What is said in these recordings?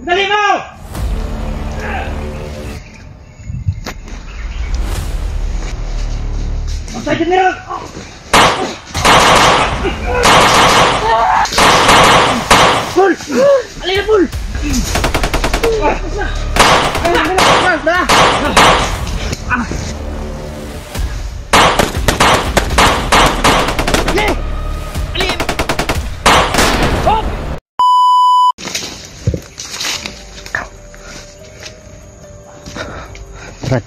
Dali mo! Masay din meron! Pul! Alin na, Pul! Brad,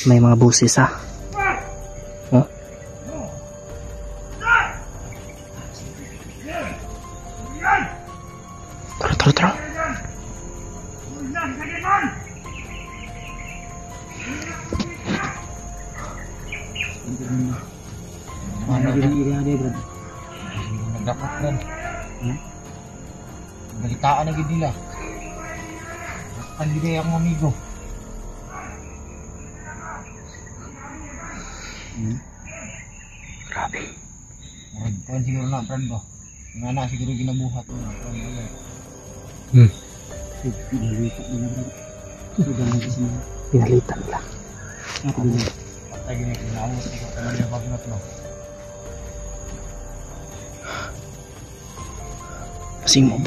may mga busis ha. Huh? Tara. Nagdapat kan. Balitaan lagi nila. Kan dia yang amigo. Grabe. Kan siguro na friend ba. Nga na siguro ginabuhat mo. Pinalitan nila. Patay gini ginawos ko naman yung bagnot no. Kasing mo.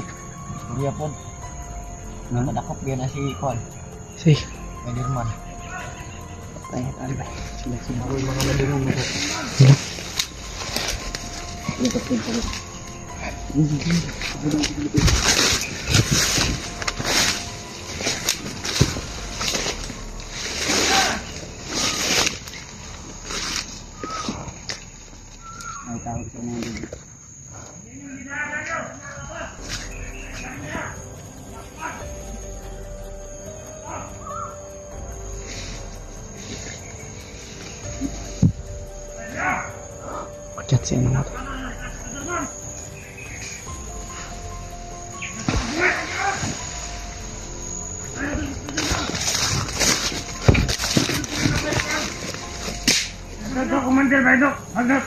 Iya po. Nadakop yan na si Kwan. Si Spiderman. patay na tayo ba? Sila ako yung mga ladurong mo. May tawag sa mga dito. Chat siya na natin. Commander Baido, agak.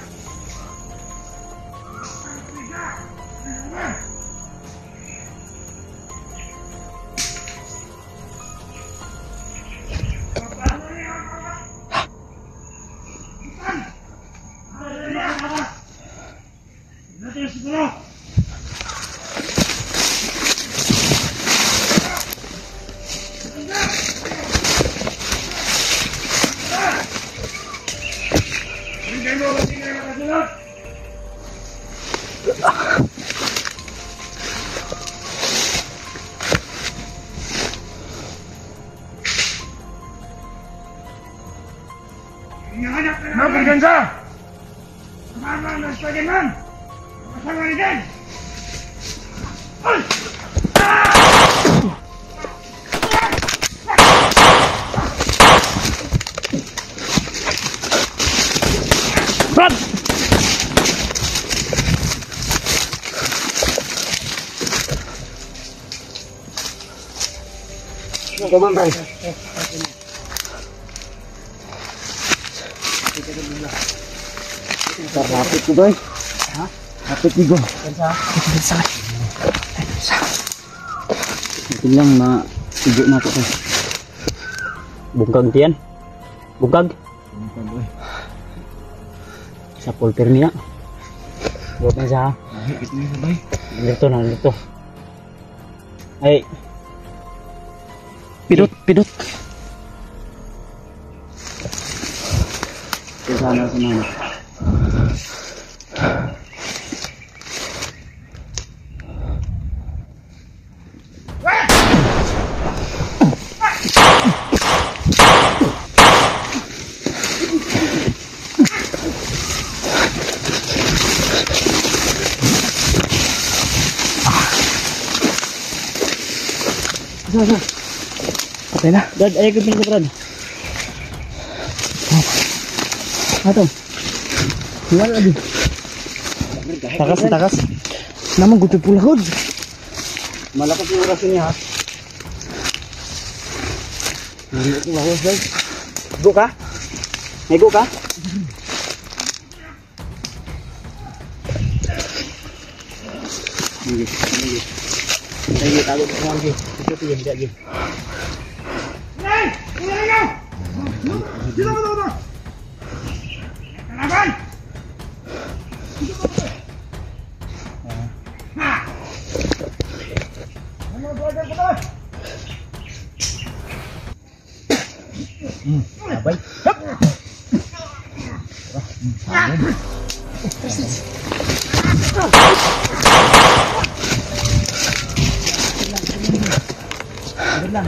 No, berganza! Mama, no estoy man! Pasang again! Ay! Brad! Come on, guys. Rapit ko boy. Ha? Rapit ko. Sa. Ito lang ma-igo na ko. Bungkag diyan. Bungkag. Bungkag boy. Sa pulper niya. Buat na siya. Ito na boy. Nandito. Ay. Pidot. Sana sa mana. Patay na. Brad, ayaw ko pinto, Brad. Atom. Wala lagi. Takas. Naman gusto pula hod. Malakas yung oras niya ha. Hindi ko mahos guys. Go ka? May go ka? Sige. Tayo tago ko lagi. Ito tuh yang lagi. Abay. Lang.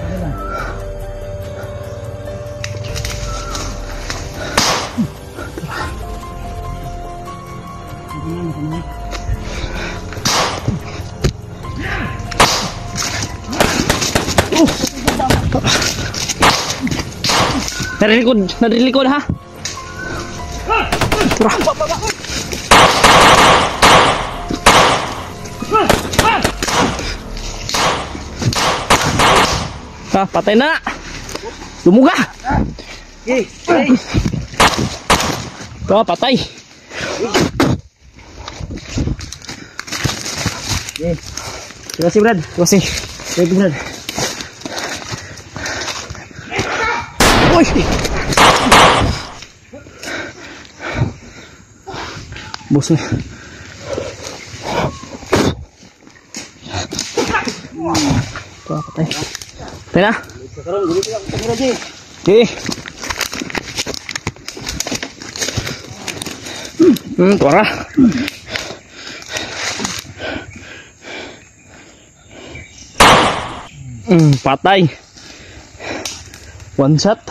Narilikod ha. Ah, patay na. Lumuga. Oh, patay. Terima kasih, Brad. Terima kasih. Thank you, Brad. Uy. Bosnya. Tuh, patay. Pena? Sekarang gini lang kamera Ji. Tuara. Patay. One shot.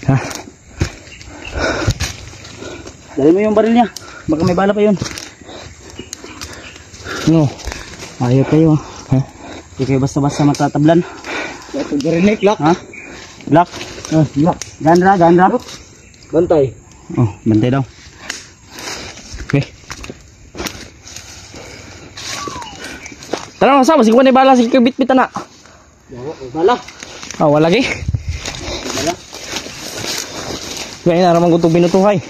Hah. Dali mo yung barilnya. Baka may bala pa yun. No. Ayaw kayo. Ha? Hindi kayo basta-basta matatablan. Satu gerinik lock. Ha? Black? Lock. Gandra. Bantai. Oh, bantay daw. Okay. Tara, masa masih kuman bala sige bit-bit na. Bala. Ah, wala lagi. Bala. Kaya na ramang gutong binutuhay.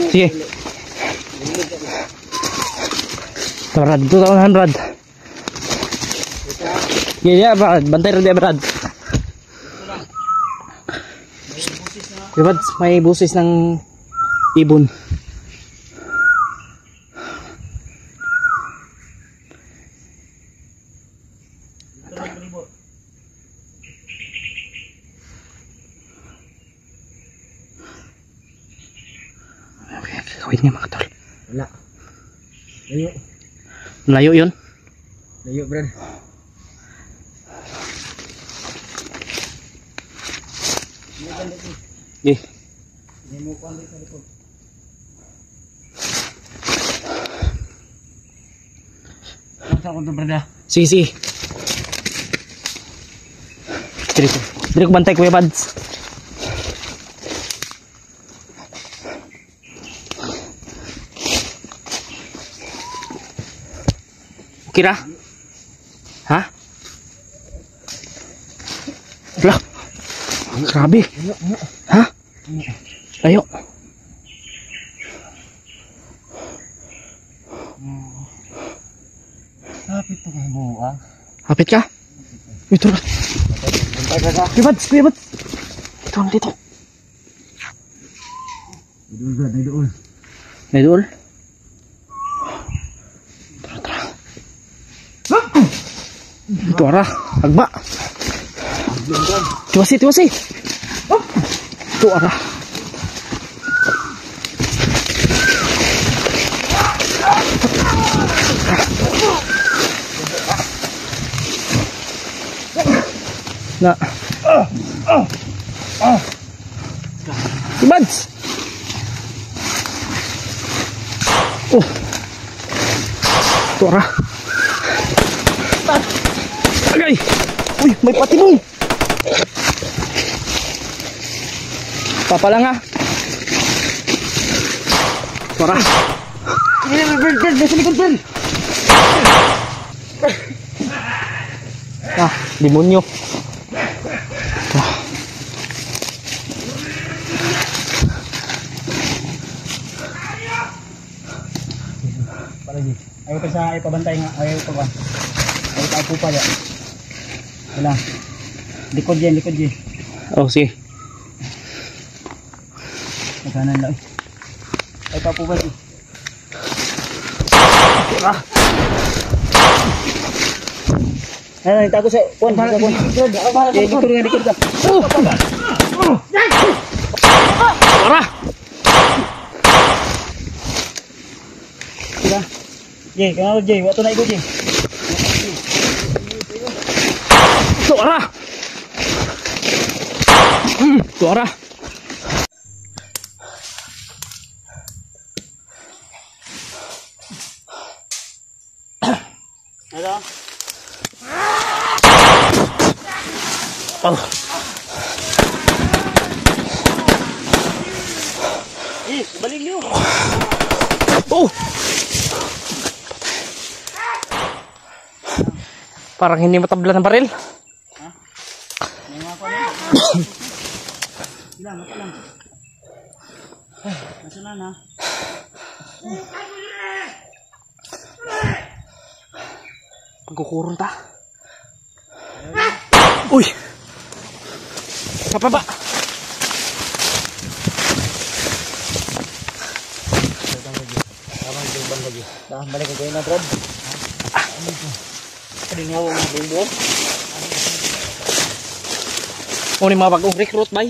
Sige. Brad, 200. Iya, Brad. Bantay rin dia, Brad. Brad, may busis ng ibon. Gawin niya mga tol. Wala. Layo. Layo yun. Layo, Brad. Okay. Masa ko to, Brad. Sige. Diri ko bantay Kuya Bads. Kira? Ha? Lah. Grabe. Ha? Layo. Hapit to kay buang. Hapit ka? Ito na. Kuya Bads. Dito. Idul, Brad, idul. Naidol. Ito ara, agba. Tiwasi. Ito ara. Na. Ibads. Oh. Ito ara. Agay! Uy, may patibong! Papa lang ha. Tara. Brad, nasa likod, Brad. Ah, demonyo. Ah. Lagi. Ayaw pa sa ayaw pabantay nga. Ayaw pa ba? Ayaw pa po pa ya. Wala. Likod yan, likod yan. Oh, sige. Magkanan lang. Ayaw pa po ba? Ay, tago sa kuan, sa kuan. Likod ka. Wala. Sila. Jay, kenapa Jay? Waktu naik Jay. Suara. Suara. Ada. Oh. Balik niyo. Oh. Parang hindi matablan ng baril. Yang apa ni? Hilang, hilang. Masuk na. Pagkukurong ta. Uy. Kapaba. Dah balik ke na Brad. Kadingaw mo bubo. O ni mga bagong recruit bay.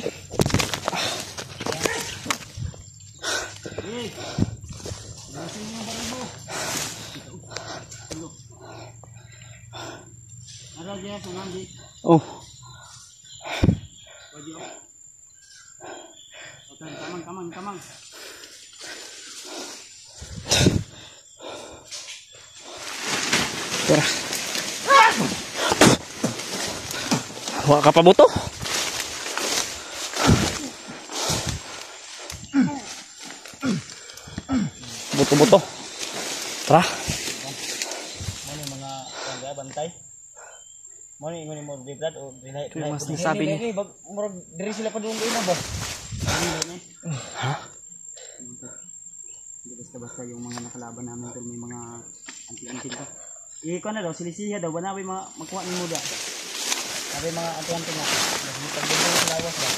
Ada je sanandi. Oh. Kamang. Tara. Wala ka pa buto? Buto-buto. Tara. Mana mga tangga bantay. Mana ingoni mo Brad o Ito yung mas nasabi ni. Ni murag diri sila pa doon na ba? Ha? Hindi basta-basta yung mga nakalaban namin kung may mga anti-anti pa. Ikaw na daw, silisiya daw, wala may makuha ni Muda. Sabi mga anti-anti nga, nagpagdito ng lawas ba?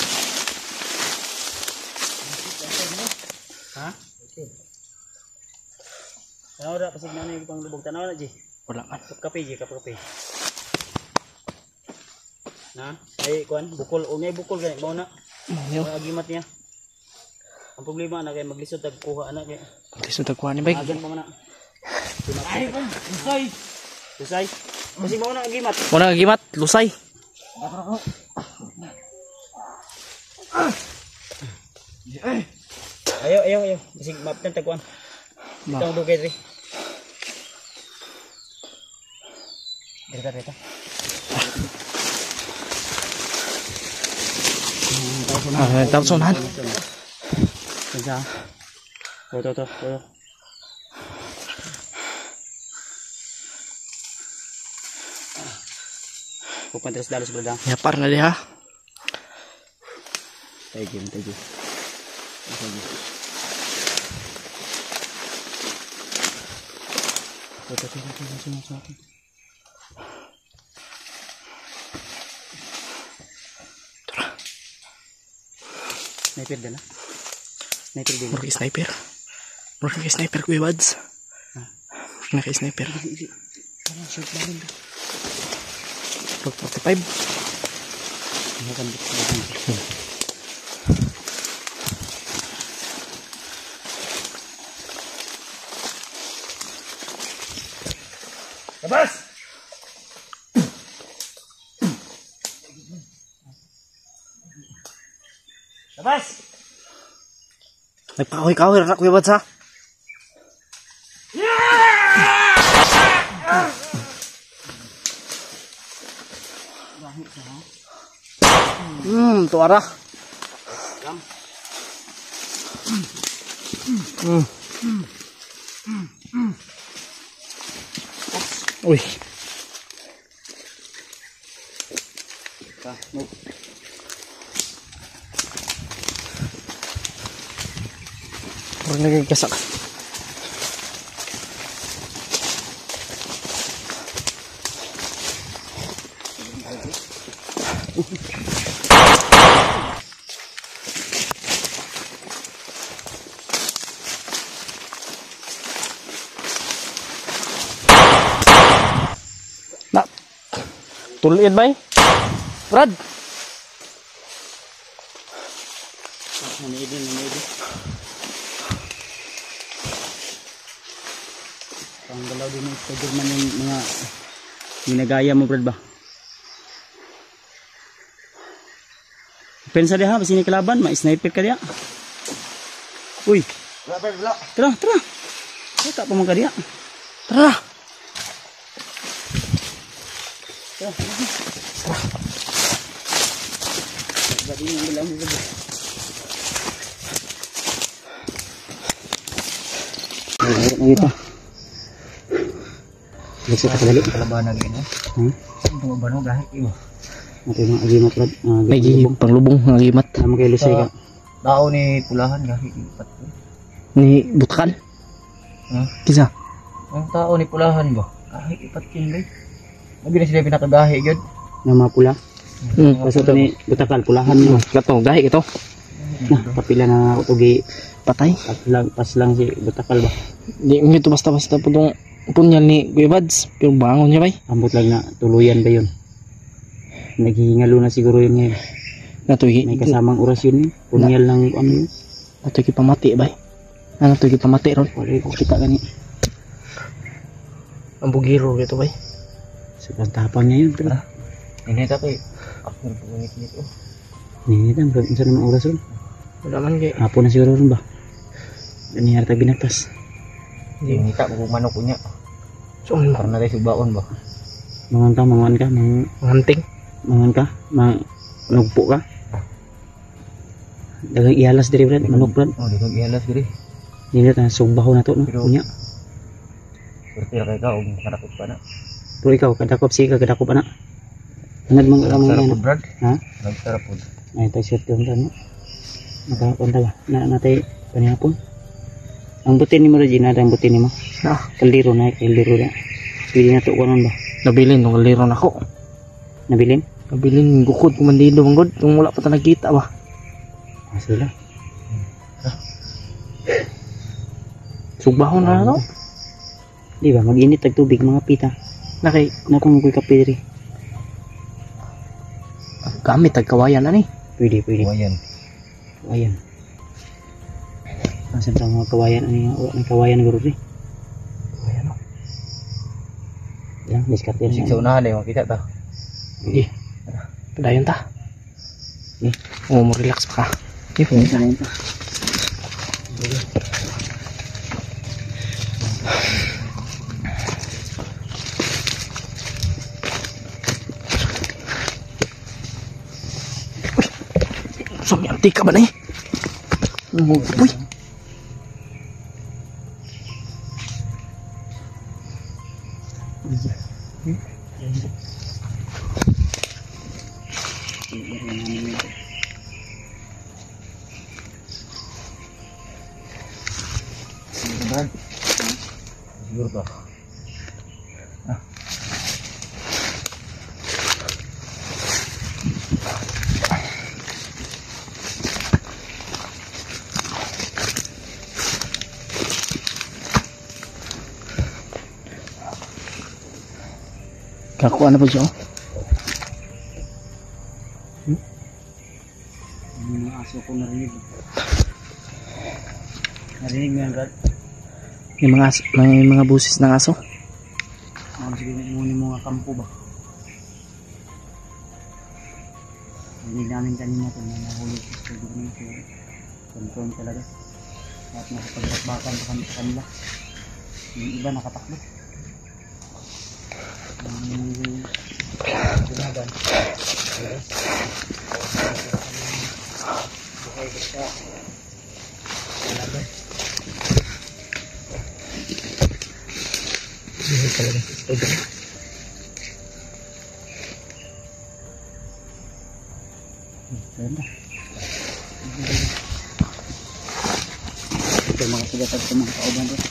Ha? Tanaw na, pasig na yung panglubog. Tanaw na, G. Wala man. Kape, G, kape. Na? Ay, kuhan, bukol. O ngay bukol, ganit. Mau na. Mga agimat niya. Ang problema na kay maglisod tagkuha anak kay. Maglisod tagkuha ni bay. Agan pa man na. Ay, lusay. Lusay. Kasi mo na agimat. Muna agimat, lusay. Ayo. Bisig maptan tagkuan. Ito ang dugay diri. Dito. Tapos unahan. Bisa. Tuh. Pupunta terus dalos beladang. Ya par na dia. Thank you. Tuh. Sniper dah lah. Sniper din. Murag sniper. Murag sniper kuya Wads. Murag sniper. Parang short barrel. Murag 45. Makan betul. Labas! Labas! Nagpakahoy-kahoy na kuya Wads ha. Tuara. Uy. Parang nagagasak. Tulian bay. Brad. Nanaidin. Panggalaw din ng Spiderman yung mga ginagaya mo, Brad ba? Pensa dia ha, basi ni kalaban, ma-sniper ka dia. Uy, Wala, Brad, wala. tara. Ay, ka pa man ka dia. Tara. Badi yung bilang mo, Brad. Kita. Bisa kita balik. Kalabanan din eh. Ang bano gahit iyo. Natin mga agimat, Brad. May panglubong ng agimat. Tama kay Lusay ka. Tao ni pulahan gahit ipat. Ni Butkan. Ha? Kisa. Ang tao ni pulahan ba? Gahit ipat kin bay. Abi na sila pinakagahi gyud. Nga mga pula. Hmm. Kaso ito ni butakal, pulahan mo. Gato, gahi ito. Nah, kapila na utugi. Patay. Pas lang si butakal ba. Di mo ito basta-basta po itong punyal ni Kuya Bads. Pero bangon niya bay. Ambot lang na tuluyan ba yun? Naghihingalo na siguro yun ngayon. Natugi. May kasamang oras yun. Punyal lang ano yun. Natugi pamati bay. Natugi pamati ron. Wala ko kita gani. Ang bugiro dito bay. Sa pagtapang niya yun. Pero Ini tapi after pungit nito. ninitan, bro. Isa naman oras yun. Wala man kay. Hapon na siguro rin ba? Ganyan harta binagtas. Hindi kita ko manok punya. So, ano? Karena dari subaon ba. Mangan ka. Hunting. Nugpo ka. Dagang ialas diri, Brad. Manok, Brad. Oh, di ihalas diri. Hindi na sumbaho na to, no? Pero- Punya. Pertira kay ka og kadakop pa na. Pero ikaw, kadakop siya, kadakop anak. Anad mga karamang Sarap yan. pud, Brad. Ha? Nagsarap pud. Ay, tayo swerte yung tano. Nakapunta ba? Natay panihapon. Ang butin ni mo, Regina, ang butin ni mo. Ah, Kaldero na. Pwede na to kunan ba? nabilin nung liron ako. Nabilin? Nabilin gukod kumandido manggod. Kung wala pa ta nagkita ba. Sila. Sugbahon na to. Di ba? Mag-init tag tubig, mga pita. Nakay Napang ko'y kape diri. gamit tag kawayan ani. Pwede. Wayan. Kawayan. Asan sa mga kawayan? Ano yung may kawayan guru rin? Kawayan no. Yan, diskarte Sig yan. sa unahan eh makita ta. Di. Padayon ta. Eh. Oh, mo relax pa ka. Di po. Yan. Sumi antika ba na eh? Uy. Brad. Siguro to. Kakuha na po siya. Yung mga aso ko narinig. Narinig mo yan, Brad? May mga busis ng aso. Siguro muna mga kampo ba? Narinig namin kanina ito na nahuli sa studio niya. So, confirm talaga. At nakapagbakan pa kami sa kanila. Yung iba nakatakbo. Sinagan. Bukay basta. Ganda. Ito mga sugatag sa mga kauban doon.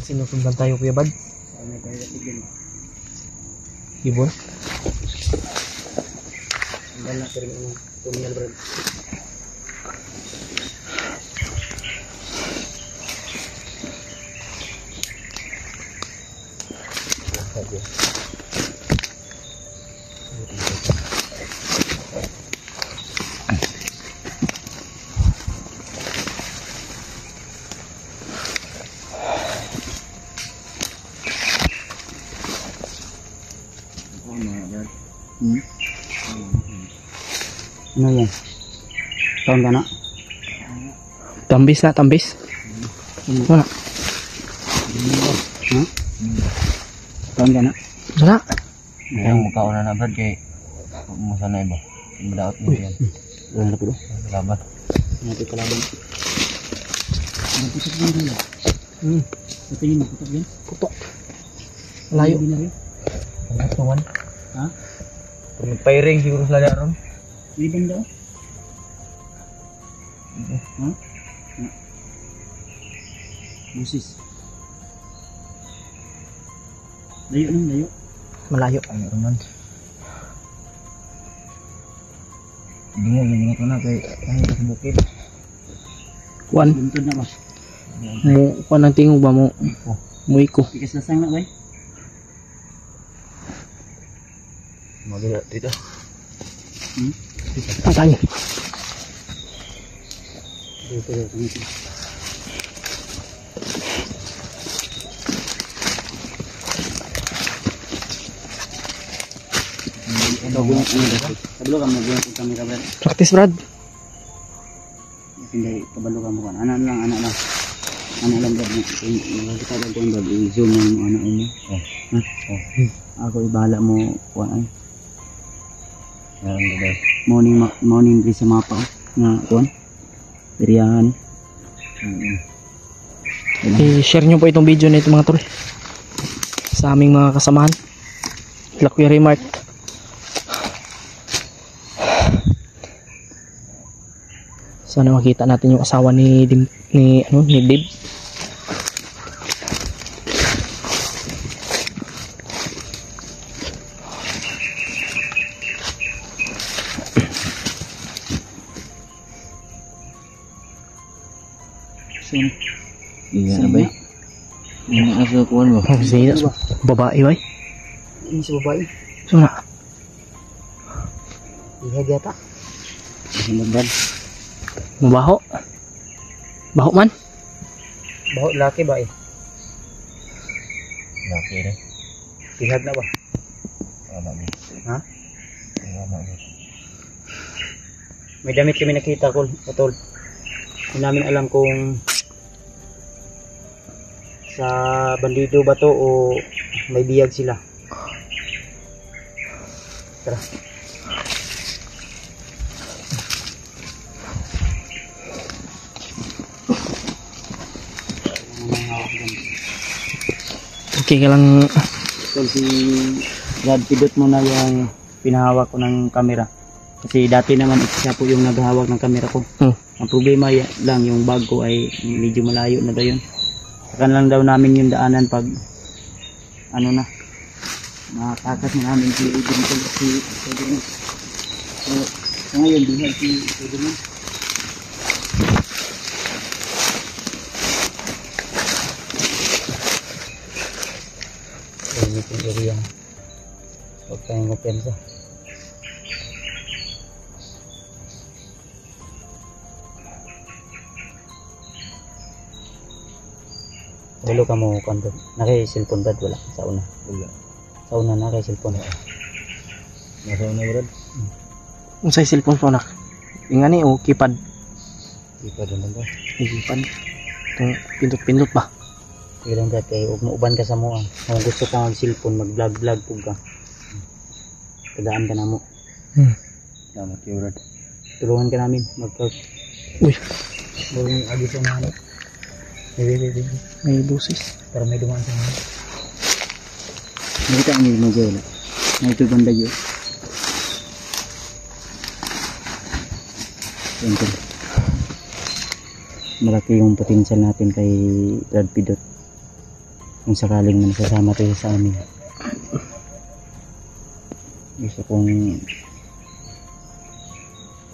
Sinusundan tayo Kuya Bad. Sana tayo natigil. Ibon. Dahil na pero yung tumigal Brad. Ano yan? Taon ka na? Tambis na, tambis. Wala. Ha? Taon ka na? Wala. Kaya magkauna na Brad kay musa na iba. Madaot mo yan. Wala na po. Salamat. Natin kalaban. Putok yan rin. Ito yun, putok yan. Putok. Layo. Ang tuwan. Ha? Kung nagpairing siguro sila daron. May banda? Ha? Busis. Layo nang layo. Malayo. Ay, Roman. Dungo yung mga na kay ay sa bukid. Kuan. Buntod na ba? Mo kuan ang tingog ba mo? Mo iko. Tikas lasang na ba? Magila dito. Patay. Dito, dito. Kabalo ka mo buwan kung kami kabalo. Practice Brad. Hindi, kabalo ka mo kan. Anak lang. Anak lang Brad. Nakakita ka ko Brad. I-zoom mo yung anak mo. Ako ibahala mo kuan ay. Meron ba? Morning din sa mapa na kuan. Biriyahan. I-share nyo po itong video na ito mga tol. Sa aming mga kasamahan. Lakwiri Mart. Sana makita natin yung asawa ni Dave. Sino? Iya na ba? Ano asa kuan mo? Oh, Zayda. Babae ba? Ini sa babae. So na. Ihag yata. Brad. Mabaho. Baho man. Baho laki ba eh? Laki rin. Ihag na ba? Wala mo. Ha? Wala mo. May damit kami nakita ko, Tol. Hindi namin alam kung sa bandido ba to o may biyag sila. Tara. Okay ka lang. Tol, si Brad, pidot mo na yung pinahawak ko ng camera. Kasi dati naman siya po yung naghahawak ng camera ko. Ang problema lang yung bag ko ay medyo malayo na daw yun. Saka lang daw namin yung daanan pag ano na makatakas na namin si Edwin ko si Edwin. So ngayon dihay si Edwin. Ayun yung area. Huwag tayong mapensa. Walo ka mo kontot. Naka-cellphone Brad wala sa una. Wala. Sa una naka-cellphone. Nasa una Brad? Unsay cellphone phone nak. Ingani o keypad. Keypad na ba? Keypad. Itong pindot-pindot ba? Sige lang Brad kay ug mauban ka sa mo. Kung gusto ka mag-cellphone, mag-vlog pug ka. Tagaan ka na mo. Salamat kayo Brad. Tulungan ka namin mag-vlog. Uy, Tulungan agi sa mga. Hindi. may busis. Para may dumaan sa mga. Nakita niyo yung mag-vlog. Na ito banda yun. Yan. Malaki yung potential natin kay Brad Pidot kung sakaling man sasama tayo sa amin. Gusto kong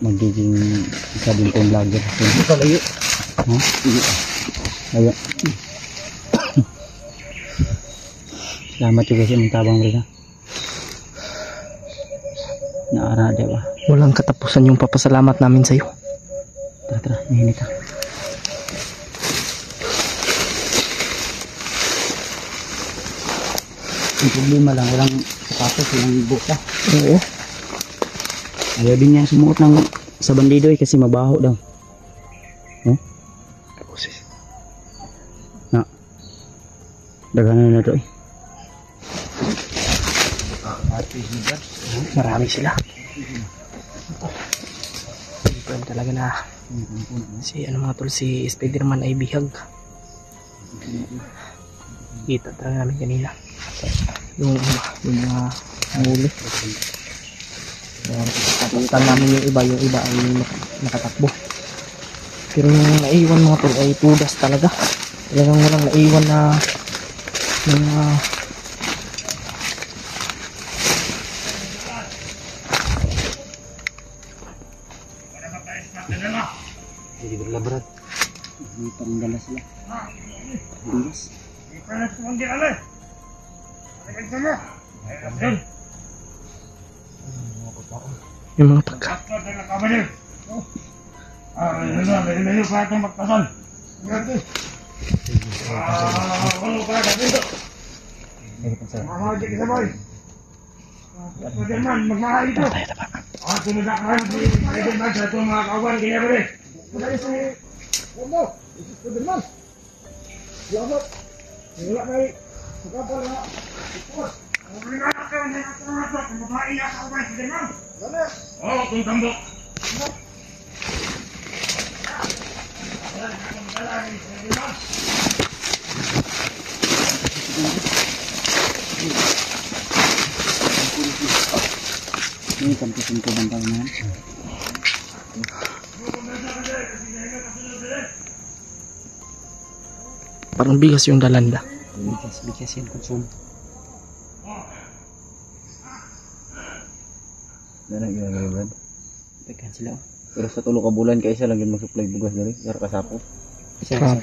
magiging isa din kong vlogger. Hindi ka layo. Ha? Layo. Salamat juga sa mga tabang rin ha. Naarada ba? Walang katapusan yung papasalamat namin sa'yo. Tara, nahinit ka. Ang problema lang, walang sapatos, walang buka. Oo. Ayaw din niya sumuot ng sa bandido kasi mabaho daw. Oh? Na. Daghanan na to eh. Marami sila. Hindi talaga na si ano mga tol, si Spiderman ay bihag. Kita talaga namin kanina. Yung mga huli. Takutan namin yung iba ay nakatakbo. Pero yung naiwan mga tol ay tudas talaga. Talagang walang naiwan na mga Jadi berlabrat. Ini panggala sila. Bilis. yung mga taga. Tayo na pa. Ini kampusin ko bantang na. Parang bigas yung dalanda. Bigas yung konsumo. Dana ginagawa Brad. Tekan sila. Pero sa tulo ka bulan kaysa lang yun mag-supply bugas dali. Yara kasapo. Isa ko.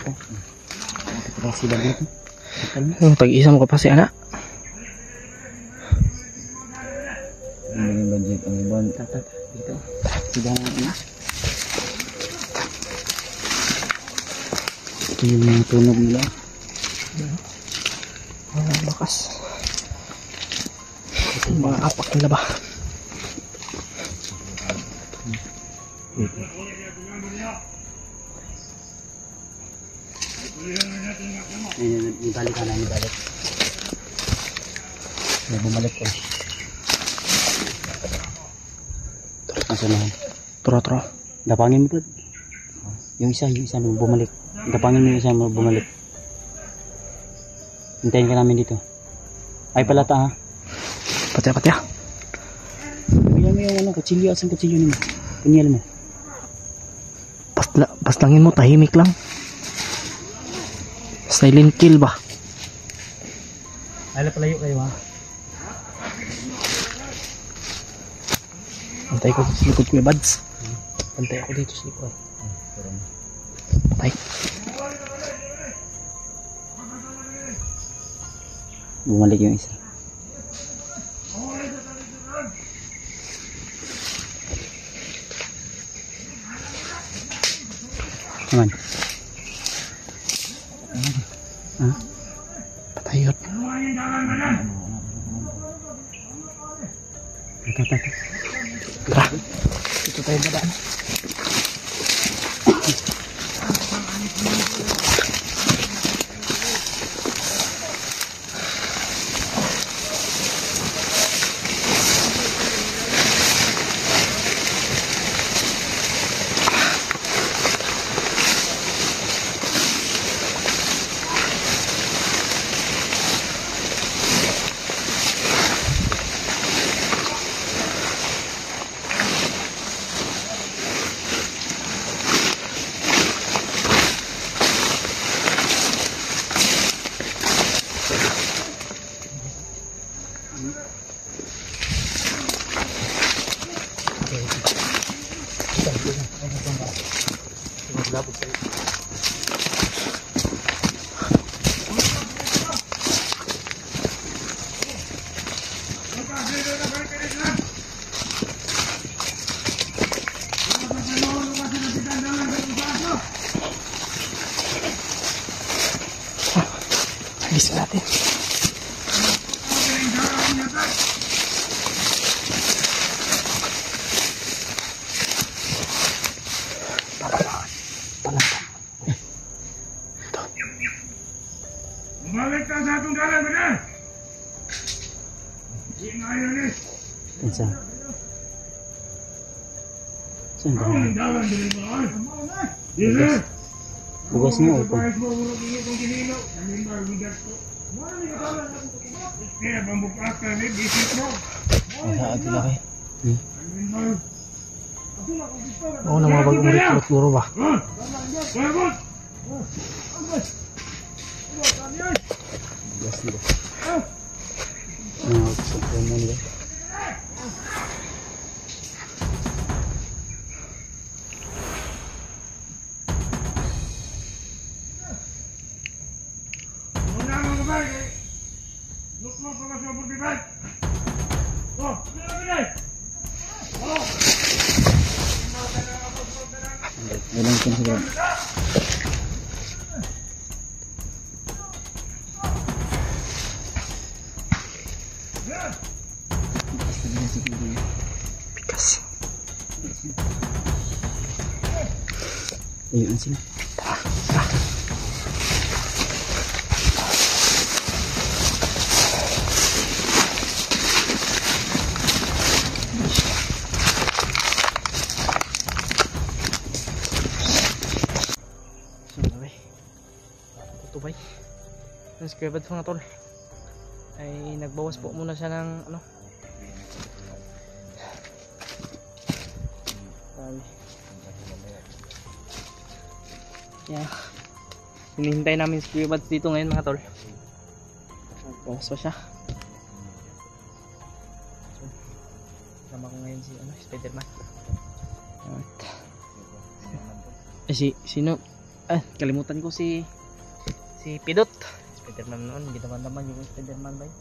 Tekan sila dito. Yung tag-isa mo ka pa si anak. Hindi yung budget ang iban. Tatat dito. Sila na. Ito yung mga tunog nila. Ang bakas. Mga apak nila ba? Ibalik ka na, ibalik. May bumalik ko. Nasa nahan. Turo. Dapangin mo po. Yung isa mo bumalik. Dapangin mo yung isa mo bumalik. Hintayin ka namin dito. Ay palata ha. Pati. Bigyan mo yung ano, kutsilyo. Asan kutsilyo nimo? Punyal mo. Paslangin mo, tahimik lang. Silent kill ba? Ay palayo kayo ha. Pantay ko sa likod ko yung buds. Pantay ako dito sa likod. Patay. Bumalik yung isa. Aman. Ha? Patay yun. Tara. Dito tayo dadaan. Bisa natin. Balik ka sa atong dalan, benar. Di ngayon ni. Kinsa? Saan ba? Ang dalan dili ba? Dili. Bugas niyo o pa? Kaya pambukas ka ni bisit mo. Sa atin laki. Oo na mga bagong puro ba? Bugas nila. Sa kanya nila. Ilang kin siguro. Bigas. Ayun sila. Tubay. Yung square bed mga tol ay nagbawas po muna siya ng ano. Yeah. Hinihintay namin square bed dito ngayon mga tol. Nagbawas pa siya. So, sama ko ngayon si ano, Spiderman. At sino? Kalimutan ko si Pidot. Spiderman noon, hindi naman yung Spiderman ba yun?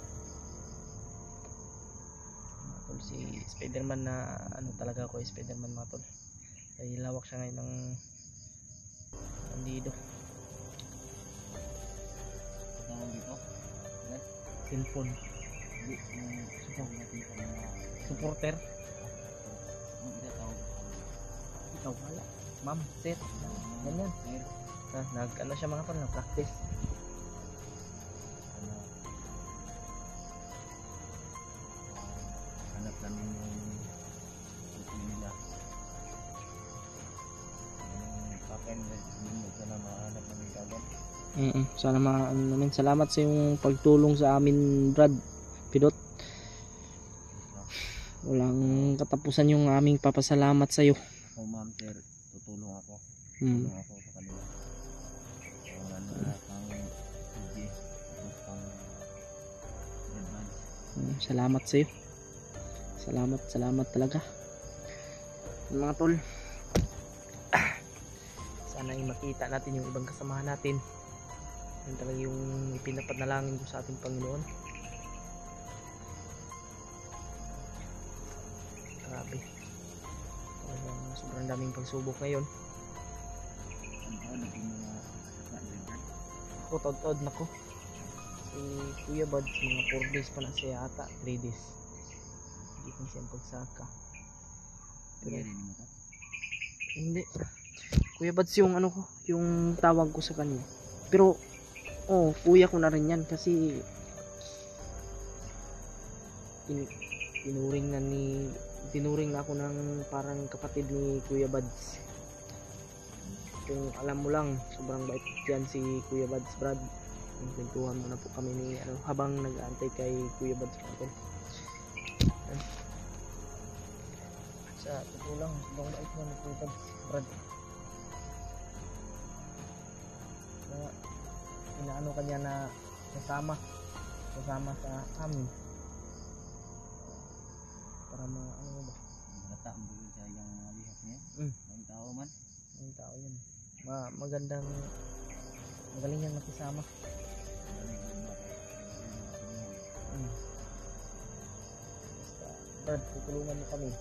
Mga tol, si Spiderman na ano talaga ako, Spiderman mga tol. Ay lawak siya ngayon ng bandido. Cellphone. Supporter. Ikaw wala. Ma'am, sir. Ganyan. Nag ano siya mga tol, nag-practice. Hanap namin yung nila. Papen mo sana mahanap namin kagad. Sana ano namin. Salamat sa yung pagtulong sa amin, Brad Pidot. Walang katapusan yung aming papasalamat sa iyo. Ako ma'am sir, tutulong ako. Tutulong ako sa kanila. Salamat sa iyo. Salamat talaga. Mga tol. Sana ay makita natin yung ibang kasamahan natin. Yan talaga yung ipinapanalangin ko sa ating Panginoon. Grabe. Sobrang daming pagsubok ngayon. Ako tod-tod na ko. Si Kuya Buds mga 4 days pa na siya ata, 3 days. Hindi ko siya pagsaka. Pero hindi. Kuya Buds yung ano ko, yung tawag ko sa kanya. Pero kuya ko na rin yan kasi tinuring na ako ng parang kapatid ni Kuya Buds. Kung alam mo lang, sobrang bait yan si Kuya Buds, Brad. Kwentuhan muna po kami ni habang nag-aantay kay Kuya Buds natin. Sa totoo lang, sobrang bait mo ni Kuya Buds, Brad. Inaano kanya na sasama sa amin para ano ba, Bata ang bulo sa yung mga lihok niya. Ang tao man. Ang tao yan. Magaling yan makisama. Basta, Brad, tutulungan mo kami.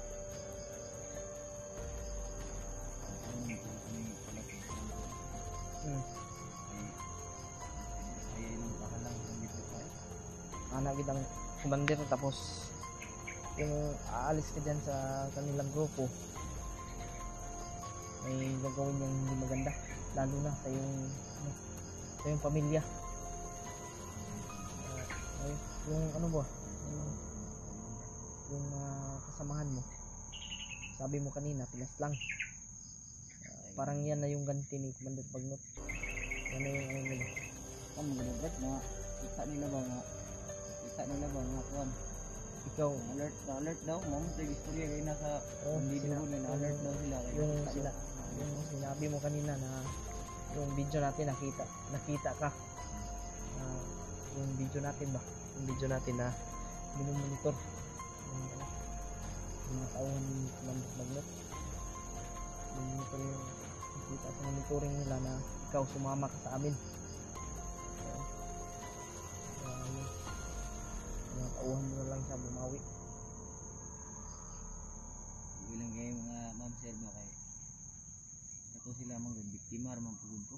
anak kitang commander, tapos yung aalis ka dyan sa kanilang grupo, may gagawin yung hindi maganda, lalo na sa yung pamilya. Yung ano ba, yung kasamahan mo, sabi mo kanina pilas lang. Parang yan na yung ganti ni Commander Bagnot. Yan na yung ano nila. Kan mga brad na kita nila ba nga kuan. Ikaw, Alert daw, ma'am, sa istorya kayo nasa video ko na alert daw sila. yung sinabi mo kanina na yung video natin nakita ka. Yung video natin na minumonitor yung mga tauhan ni Commander Bagnot. Monitor yung nakita sa monitoring nila na ikaw sumama ka sa amin. Mga tauhan mo na lang siya bumawi. Ilang kayo mga ma'am sir ba kay ako sila mga biktima ramang pugod to.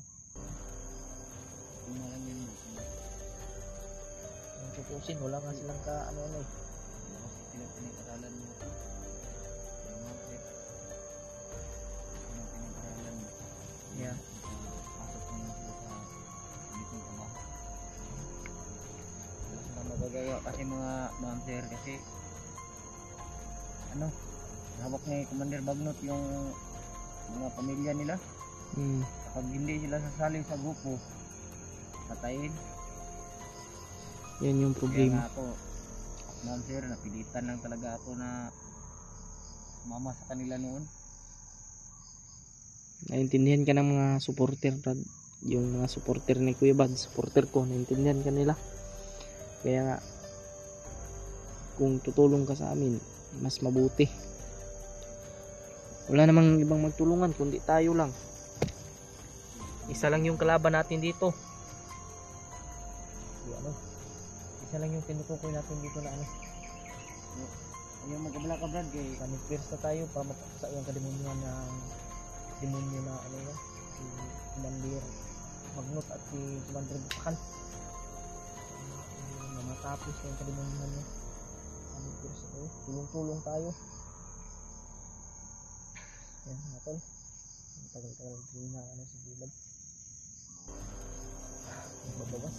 Biktima lang yun mo. Ang tutusin, wala nga silang ano eh. Wala kasi sila pinag-aralan mo ako. Ma'am sir. Pinag-aralan mo. Yeah. Pasok mo na sila sa bitong trabaho. Wala silang magagawa kasi mga ma'am sir kasi ano, hawak ni Commander Bagnot yung mga pamilya nila. Kapag hindi sila sasali sa grupo, patayin. Yan yung Kaya problema. nga ako, ma'am sir, napilitan lang talaga ako na mama sa kanila noon. Naintindihan ka ng mga supporter, Brad. Yung mga supporter ni Kuya Bad, supporter ko, naintindihan ka nila. Kaya nga, kung tutulong ka sa amin, mas mabuti. Wala namang ibang magtulungan kundi tayo lang. Isa lang yung kalaban natin dito. Isa lang yung tinutukoy natin dito na ano. Ayaw magkabala ka Brad kay Manifest na tayo para mapaksa yung kademonyo ng demonyo na ano yan, si Commander Bagnot at si Commander Bukakan. Na matapos yung kademonyo niya. Manifest na tayo, tulong-tulong tayo. Yan mga tol, tagal-tagal din na ano si Bilad. Magbabawas.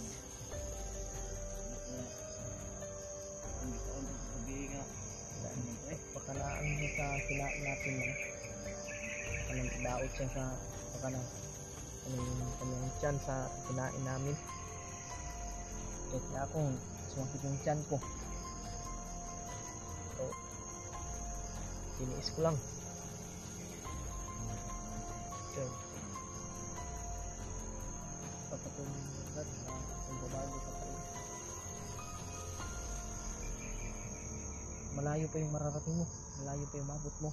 Pakalaan niya sa kinain natin lang. Pakalang daot siya sa pakalang kanyang tiyan sa kinain namin. Kaya akong sumakit yung tiyan ko. So, tiniis ko lang. So, papatuloy na pagbabago sa tayo. Malayo pa yung mararating mo, malayo pa yung mabot mo.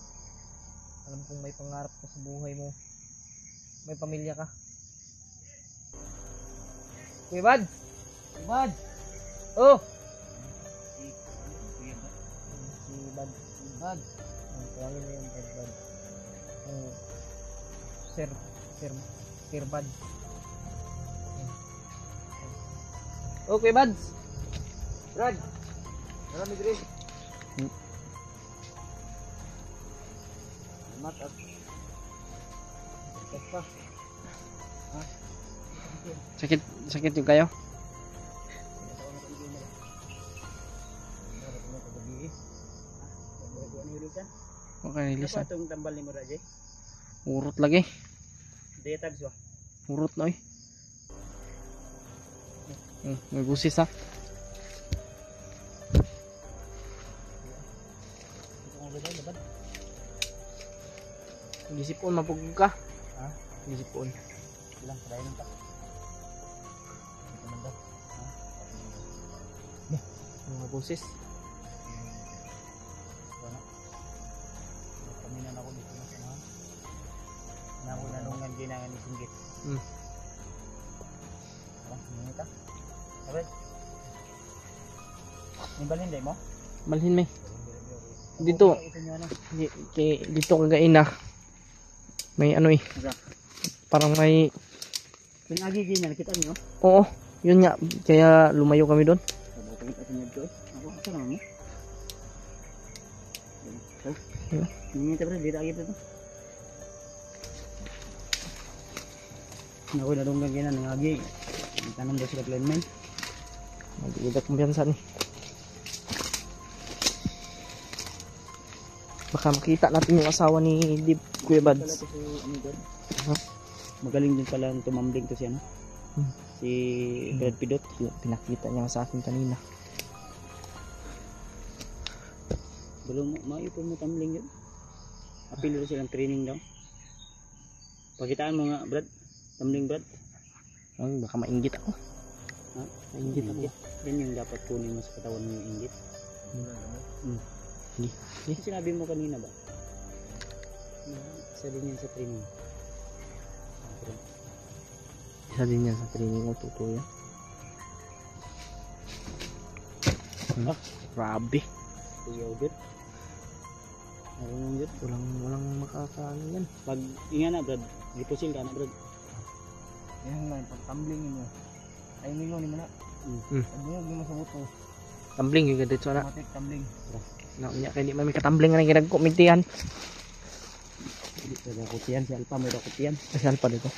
Alam kong may pangarap ka sa buhay mo, may pamilya ka. Kuya Bad! Kuya Bad! Oh! Kuya Bad? Si Bad. Kuya Bad? Tawagin mo yung Bad. Sir Bad. Oh, Kuya Bad! Brad! Marami diri. Salamat at sakit yung kayo? Okay, nilisan. Apa itong tambal ni mo Raje? Urot lagi. Daya tabs ba? Urot na eh. May busis ha. Gisipon mapugog ka. Ha? Gisipon. Ilang try lang ta. Ito man daw. Mga busis. Wala. Kami na ako dito na sanahan. Nako nanungan ginangan ni Singgit. Wala, minita. Sabi. Nibalhin day mo? Malhin may. Dito. Ito nyo ano? Dito kagain na. May ano eh. Parang may... Pinagigin na, nakita nyo? Oo. Yun nga. Kaya lumayo kami doon. Sabaw ko kita sa inyo doon. Ako, asa naman mo? Yeah. Hindi tayo Brad, dito agad ito. Ako nadunggan kina ng agi. Tanong daw sila planman. Mag-iidak kumpiyansa ni. Baka makita natin yung asawa ni Dib, Kuya Pala Bads. to si ano doon. Ha? Magaling din pala tumambling to si ano. Hmm. Si Brad Pidot. Pinakita niya sa akin kanina. Belum maipon mo tumbling yun. Apil na silang training daw. Pakitaan mo nga Brad. Tumbling Brad. Ay, baka mainggit ako. Ha? Mainggit ako. Yan yung dapat kunin mo sa katawan mo yung inggit. Hindi. Yung sinabi mo kanina ba? Isa din yan sa training. Isa din yan sa training ko, totoo yan. Ah, grabe. Kuya Udit. Marunong yun. Walang makakaano yan. Pag inga na Brad. Lipusil ka na Brad. Yan lang, pag tumbling mo. Ay, nilo ni mana. Pag mo sa buto. Tumbling yung gadit so na. Automatic tumbling. Niya kaya di man may katumbling nga ginag ko migtihan. Dito na kutiyan. Si Alpa may kutiyan. Kasi alpa dito.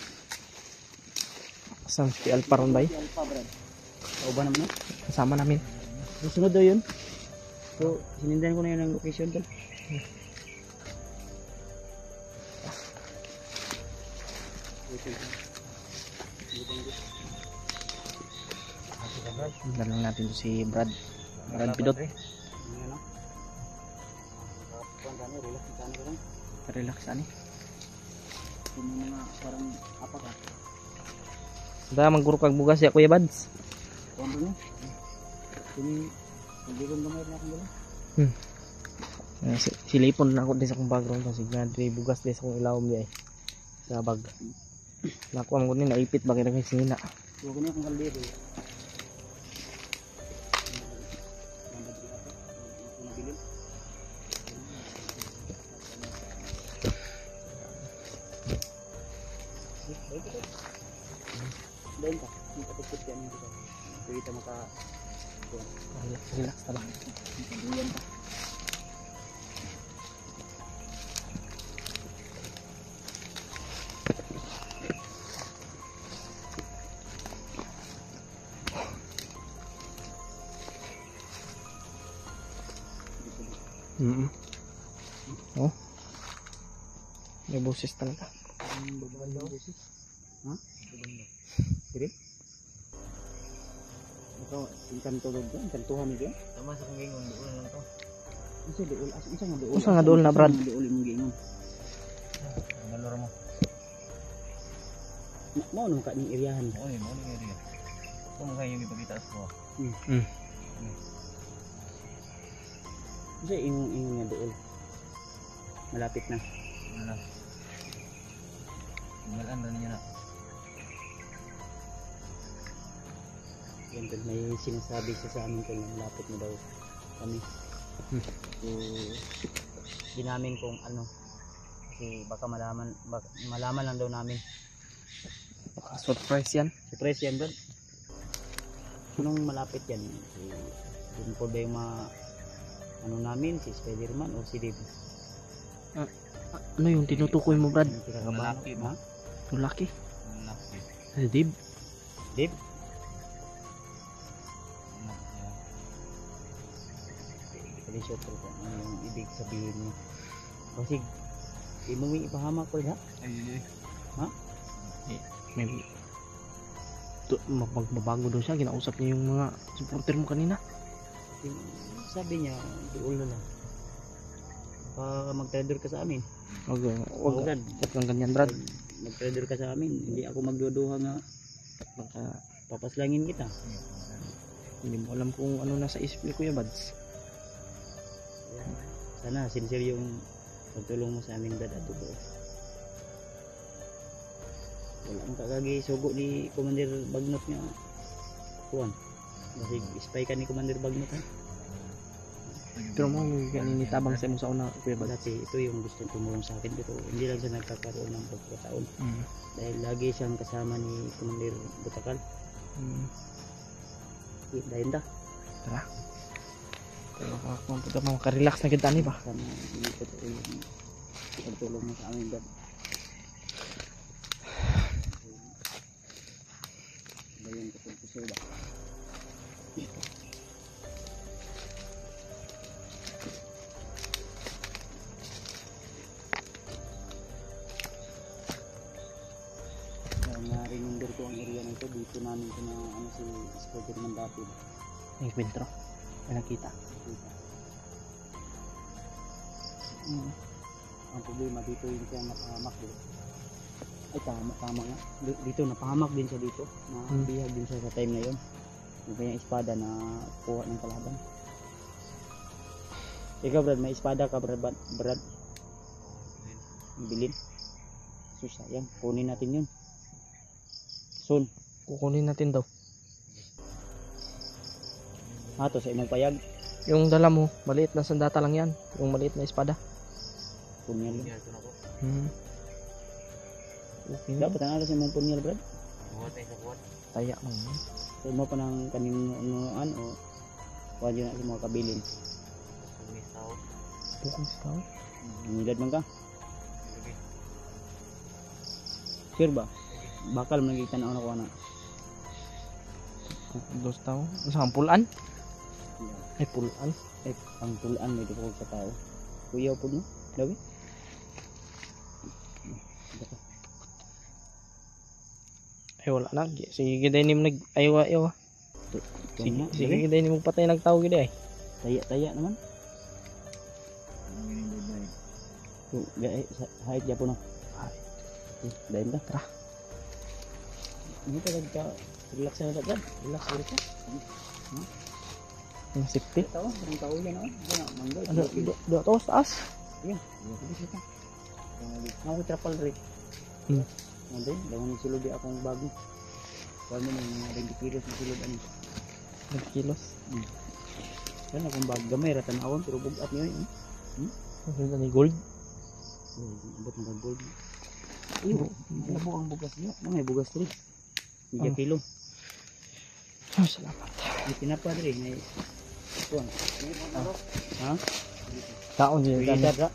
Saan si alpa ron ba? Si Alpa Brad. Kauban naman no? Kasama namin. Sunod daw yun. So, sinindan ko na yun ang location doon. Sundan lang natin to si Brad. Brad Pidot. Relax ani. Yung mga parang apat ha. Da mangguro kag bugas ya Kuya Bads. Kuwan doon Sini, hindi ko gamay na akong gano'n. Silipon na ako din sa kong background kasi gandri bugas din sa kong ilawom di ay. Sa bag. Nakuha mo ni naipit bagay na kay sina. Huwag ko na akong kaldero. Dahil ka, magkatupit yan yung kita. Kung kita maka... Relax na lang. Duyan ka. Oh. May boses talaga. Ha? Sige. Ikaw, inkanto doon ka? Inkantuhan mo dyan? Tama sa kong gingon, doon lang to. Isa dool, isa nga dool. Usa nga dool na, Brad? Isa nga dool yung gingon. Dalor mo. Mao nung ka ning iriyahan. Oo, yun, ano yung area. Kung kayo yung ipagkita sa ko. Isa ingon nga dool. Malapit na. Wala. Malaan na niya na. Yan doon, may sinasabi siya sa amin kung malapit na daw kami. So, di namin kung ano. Kasi baka malaman lang daw namin. Baka surprise yan. Surprise yan doon. Anong malapit yan? So, doon po ba yung mga ano namin, si Spider-Man o si Dave? Ano yung tinutukoy mo, Brad? Malaki ba? Ha? Laki. Malaki. Ay, Dib. Dave? Hindi ko sure kung ano yung ibig sabihin niya. Kasi, di mo may ipahamak ko ha? Ay, yun yun. May magbabago daw siya. Ginausap niya yung mga supporter mo kanina. Sabi niya, doon na lang. Mag-trader ka sa amin. Huwag Brad. kang ganyan, Brad. Mag-trader ka sa amin. Hindi ako magduduha nga. Baka Papaslangin kita. hindi mo alam kung ano nasa isip ni Kuya Bads. Sana sincere yung pagtulong mo sa amin, Brad, at totoo. Wala ang kakagi sugo ni Commander Bagnot nga. Kuwan. Kasi spy ka ni Commander Bagnot ha. Pero mo ganini tabang sa mo sa una, Kuya Bads. Dati ito yung gustong tumulong sa akin pero hindi lang siya nagkakaroon ng pagkataon. Dahil lagi siyang kasama ni Commander Butakal. Dahil da. Tara. Pero kung puta makarelax na kita ni ba? Sana hindi ko ito yung pagtulong mo sa amin, Brad. Bayan ko po sa'yo ba? Na-remember ko ang area na ito, dito namin ko na ano si Spider-Man dati. Yung kwentro. May nakita. Ang problema dito yung siya napahamak dito. Ay tama nga. Dito napahamak din siya dito. Nabihag din siya sa time na yun. Yung kanyang espada na kuha ng kalaban. Ikaw Brad, may espada ka Brad? Bilin. So sayang, kunin natin yun. Soon. Kukunin natin daw. Hato sa imong payag. Yung dala mo, maliit na sandata lang yan. Yung maliit na espada. Punyal yun. Okay na. Dapat ang alas imong punyal Brad. Taya lang. Sa mo pa ng kaninuan o wala yun na sa mga kabilin. Bukong tao. Nilad man ka. Sure ba? Bakal man nagigtan na ako na. Dos tao. Isang pulaan. Ay pulaan. Eh, ang tulaan may dito sa tao. Kuya po no? Dawi? Ay wala na. Sige giday ni mo nag ayaw. Sige giday ni mo patay nagtao giday. Taya naman. So, hait ya po no. Dahil na. Tara. Hindi talaga relax na agad. Relax ulit ka. Ang safety. Ang tao yan o. Mangga. Ano? Doon to sa taas. Ayan. Ako trapal rin. Nanday, dawan yung sulod akong bago. Kaya mo mga 20 kilos na sulod ano. 20 kilos. Yan akong bag gamay ratan awan pero bugat niyo yun. Ang ni gold. Abot ng gold. Iyo, ano po ang bugas niyo? May bugas rin. 2 kilo. Oh, salamat. May tinapa rin. May kuwan. Ha? Kaon din May tayo. dada.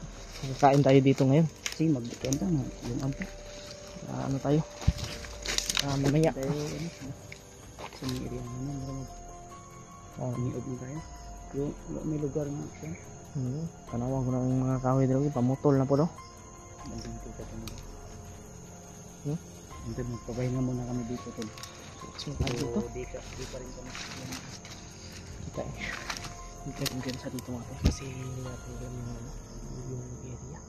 Kain tayo dito ngayon. Sige, magkenta nga. Yung ampo. Ano tayo? Mamaya. Tayo, ano? Sa may area naman. Iniod mo tayo. Yung may lugar nga siya. Kanawa ko ng mga kahoy dito. Pamutol na po daw. Bandang kita ito mo. Hindi, magpapahinga muna kami dito. So, dito. Di pa rin kami. Kita eh. Kita rin sa dito mga to. Kasi hindi natin yung area.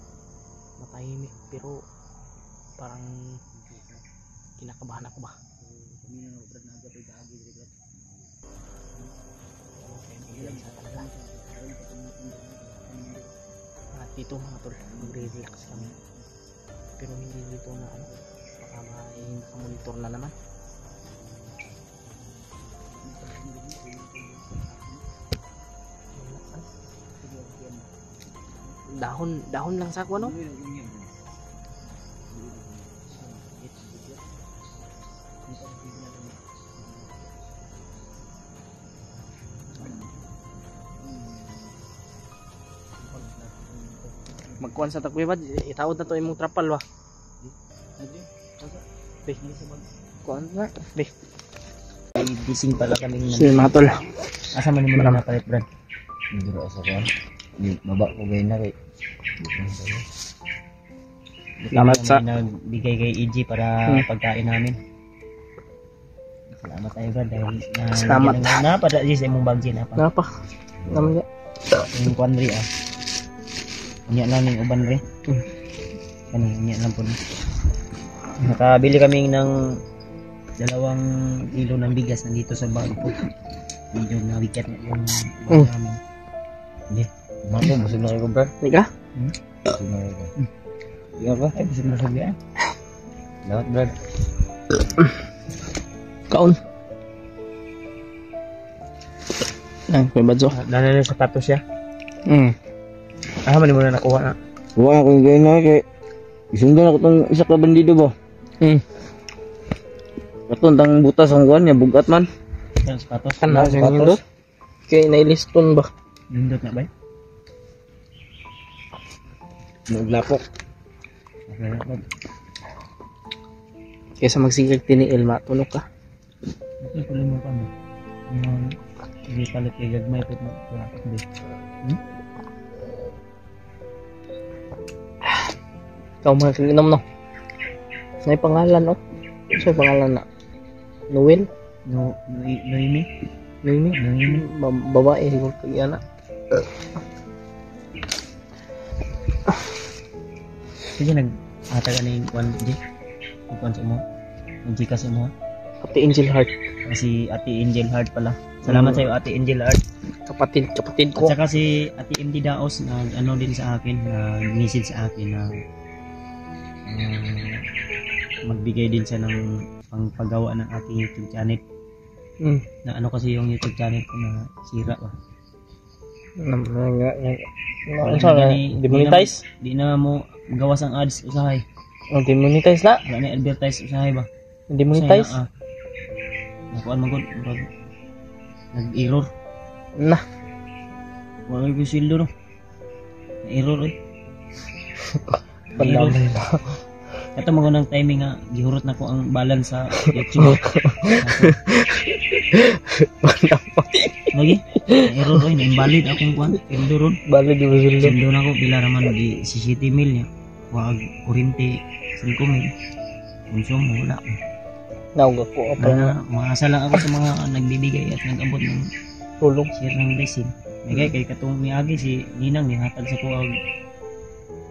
Matahimik pero parang kinakabahan ako ba? Kami na nabrad na agad ay daagi dito. At dito mga tol, magre-relax kami. Pero hindi dito na ano, baka may nakamonitor na naman. Dahon lang sa ako ano? Magkuhan sa takwibad, itawad na to imong trapal ba? Be, kuhan na. Be. Gising pala kaming Sige mga tol. asa man mo na palit brad. Dito sa kan. Di baba ko gay na kay. Salamat sa nagbigay kay EG para pagkain namin. Salamat tayo brad dahil Salamat. na pada sa imong bagsi na pa. Napa? Naman ya. Yung kwanri Unya lang yung uban rin. Kani, unya lang po. Nakabili kami ng 2 kilo ng bigas nandito sa bag po. Medyo nawikat na yung bag namin. Hindi. Mako busog na ko bro. Ika? Busog na ko. Iya ba? Ay, busog na sabi ah. Dapat brad. Kaon. Ay, may badso. Nanalo sa tapos siya. Man mo na nakuha na. Wa ko gay na kay. Isundan ako tong isa ka bandido ba? Katong tang butas ang kuan niya bugat man. Yung sapatos. Kan na Sapatos. sing Indo. Kay nailiston ba? Nindot na ba? Naglapok. Kaysa magsigag tiniil, matulog ka. Ito pala mo pa mo. Hindi palit kay gagmay po na tulakot din. Ikaw makikinom no. May pangalan no. Sa pangalan na. Noel? Noemi? Noemi? Babae siguro kaya na. Sige nag-ata ka na yung kwan di? Yung kwan sa mo? Yung Gcash mo? Ate Angel Heart. Si Ate Angel Heart pala. Salamat sa'yo Ate Angel Heart. Kapatid At ko. saka si Ate MD Daos na ano din sa akin, na message sa akin na magbigay din siya ng pangpagawa ng aking YouTube channel. Na ano kasi yung YouTube channel ko na sira ba. Ano sa demonetize? Di na mo gawas ang ads usahay. Oh, demonetize na? Wala na advertise usahay ba. Demonetize? Nakuan man gud nag-error. Na. Wala ko sildo no. Error eh. Pandamay na. Ito magunang timing nga gihurot na ko ang balance sa YouTube. Lagi error oy, na-invalid akong kuan. Sildo ron. Balik yung resulta. Sildo na ko bila naman di 60 mil niya. Wag kuryente 5 mil. Konsumo wala. Nawag ko pa na. Umaasa lang ako sa mga nagbibigay at nag-abot ng Tulong. share ng blessing. May kay katong miagi si Ninang ni hatag sa ko ang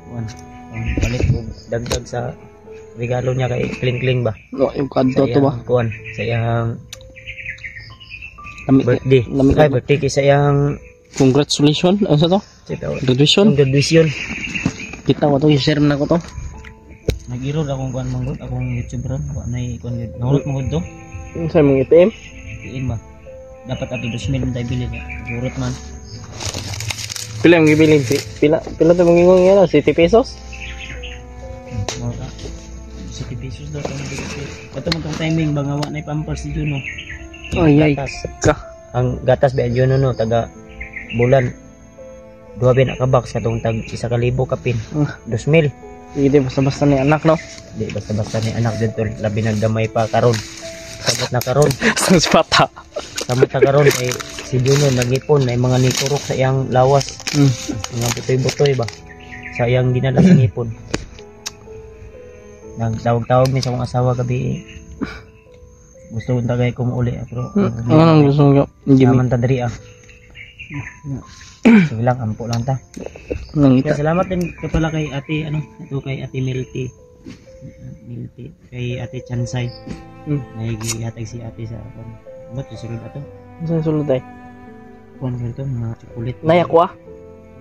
kuan. Ang palit ko dagdag sa regalo niya kay Kling Kling ba? No, yung kanto to ba? Kuan sa iyang Lami, birthday. Ay, birthday kay sa iyang congratulations. Ano sa to? Graduation. Graduation. Kita ko to, i-share na ko to. Nag-error akong kuan manggod, akong YouTube ron. Wa nay kuan gud. Nahulot manggod to. Yung sa mga ATM? Diin ba? Dapat ato 2,000 tayo bilhin niya. Gurot man. Pila yung gibilin? Pila to mong ingong yan? 70 pesos? Mga 60 pesos daw itong bigay. Ito magkang timing ba nga wa na pampers si Juno. Ay, Gatas. ka. Ang gatas ba Juno no taga bulan. Duha bin ka box katong tag 1,000 kapin. 2,000. Hindi basta-basta ni anak, no? Di basta-basta ni anak dito labi nang gamay pa karon. Sabot na karon. Sa spata. Sabot na karon kay si Juno nagipon may mga niturok sa iyang lawas. Mga butoy-butoy ba sa iyang dinala sa ngipon. Nagtawag-tawag ni sa akong asawa gabi. Gusto kong tagay ko mauli pero Ano gusto mo? Hindi mo. naman ta diri ah. Sige lang, ampo lang ta. Nangita. Kaya salamat din ka pala kay ate, ito kay ate Milty. Kay ate Chansay. Nagihatag si ate sa, ba't yung sulod ato? Saan sulod ay? Kuhan ko ito, mga chocolate. Nayak ko ah.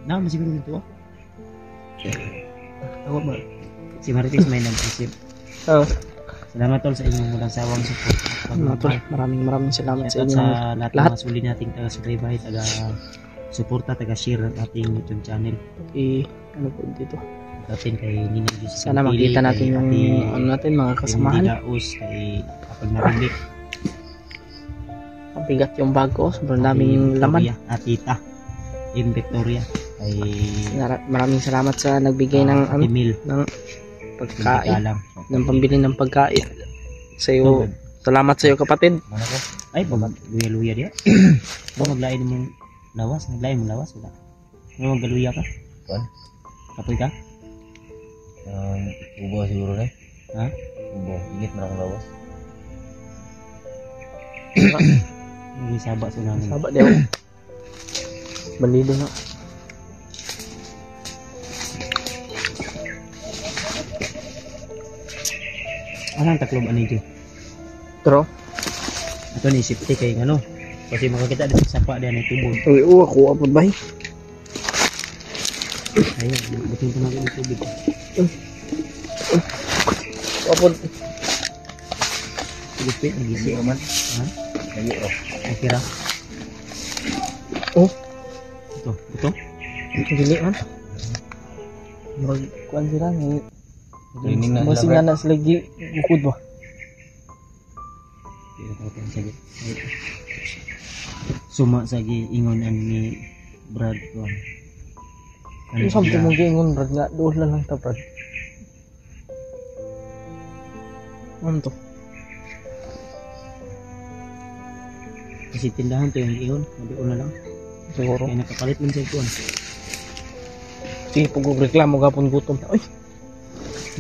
Masiguro dito ah. Ako ba? Si Marites may nag-isip. Salamat tol sa inyong walang sawang support. Maraming salamat sa At inyo. sa lahat ng mga suli nating taga-subscribe, taga-suporta, taga-share ng ating YouTube channel. Ano po dito? Atin kay Ninang Diyos. Sana makita natin yung ano natin, mga kasamahan. Kay Daos, kay Apag Marilik. Ang bigat yung bag ko. Sobrang daming laman. At Tita. In Victoria. Kay Maraming salamat sa nagbigay ng ano, Mil. ng pagkain. Ng pambili ng pagkain. Sa'yo. Salamat sa'yo kapatid. Mana ko? Ay, luya-luya dia. Kung maglain mo lawas, naglain mo lawas, wala. Kung magaluya ka? Kuan? Kapoy ka? Ubo siguro na. Ha? Ubo, higit man akong lawas. Hindi saba sa namin. Saba di ako. Bandido na. Anong taklob ani dito? Pero, Ito ni safety kay ano. Kasi makakita dito sa sapa diyan ay tubod. ako apod ba? Ayun, buting pa natin yung tubig. Apod. Lupit, nagisi ka man. Ha? Layo oh. Okay ra. Oh. Ito. Dili man. Kuan sila ni. Training na Masing sila, na sila bukod ba? Sige. suma sa giingon ni Brad ko. Ano sabi mo giingon Brad nga doon lang ta Brad. Ano to? Kasi tindahan to yung giingon, doon na lang. Siguro. Kaya nakapalit man sa ikuan. Sige po reklamo gapon gutom na. Uy.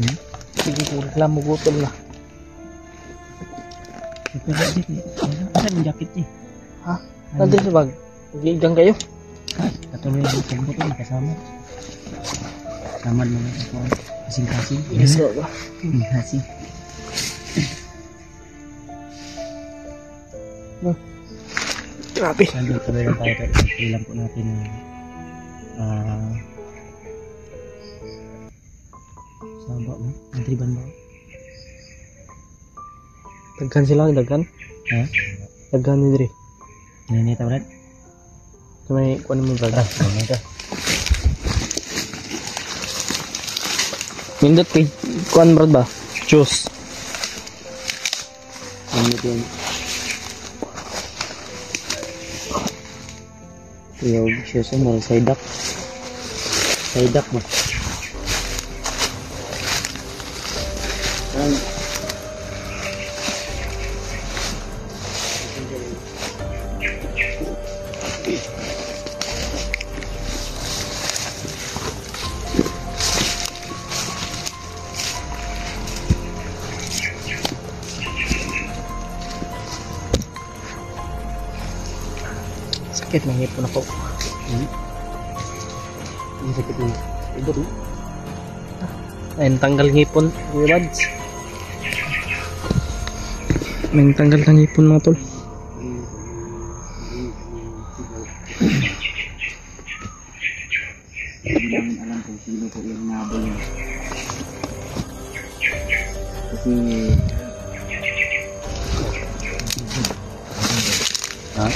Hmm? Sige po reklamo gutom na. Ito jacket ni. Ano yung jacket ni? Ha? Nandun sa bag. Gigang kayo. Ay, katuloy yung sagot ko nakasama. Tamad mo na ako. Kasing-kasing. Yes sir. Kasing. Grabe. Saan tuloy lang tayo tayo. Ilan po natin na saba mo? Antriban ba? Daghan sila, daghan. Ha? Daghan ni Dre. Ninita Brad? So may kuan mo Brad. Nindot kay kuan Brad ba? Choose. Ano din? Yung shoes mo, saydak. Saydak mo. Sakit ng hipon ako. Ang sakit mo. Ibot mo? Ayun, tanggal ngipon, Kuya Bads. May tanggal ng ngipon mga tol. Hindi namin alam kung sino po yung nabol yun. Kasi ha?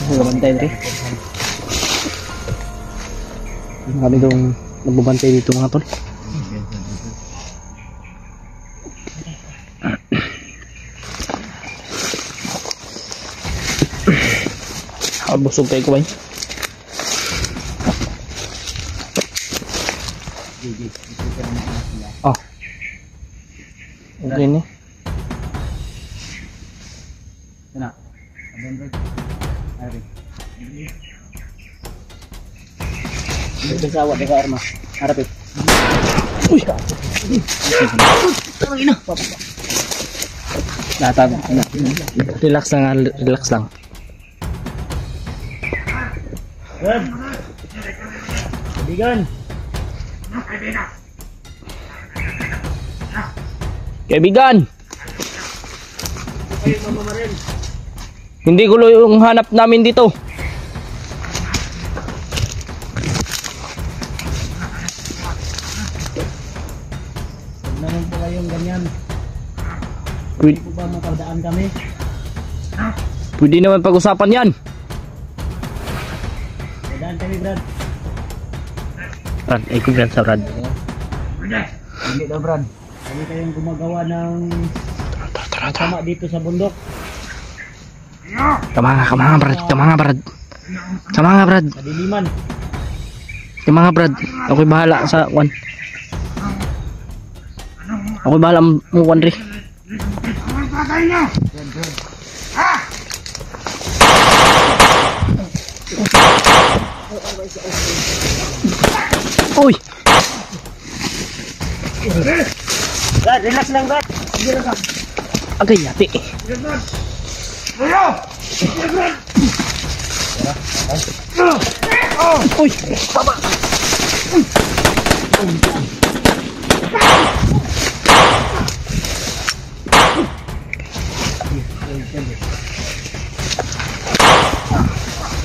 Nagbabantay Dre. Kami dong nagbabantay dito mga tol. Busog kayo ko ba? Oh. Okay ni. Sana. Abang Brad. Ari. Ito sa awat ka arma. Harap eh. Uy! Latag. Relax lang, relax lang. Brad. Kaibigan. Kaibigan! Hindi gulo yung hanap namin dito. Huwag naman po kayong ganyan. Pwede, Hindi po ba makadaan kami? pwede naman pag-usapan yan. Kadaan kami Brad. Brad, ay ko Brad sa Brad. Hindi daw Brad. Kami kayong gumagawa ng tama dito sa bundok. Kamanga Brad, kamanga Brad. Kamanga Brad, Kadiliman. kamanga Brad. Ako'y bahala sa one. Ako'y bahala mo one Dre. Uy! Brad, relax lang Brad. Agay yati. Uy! Baba!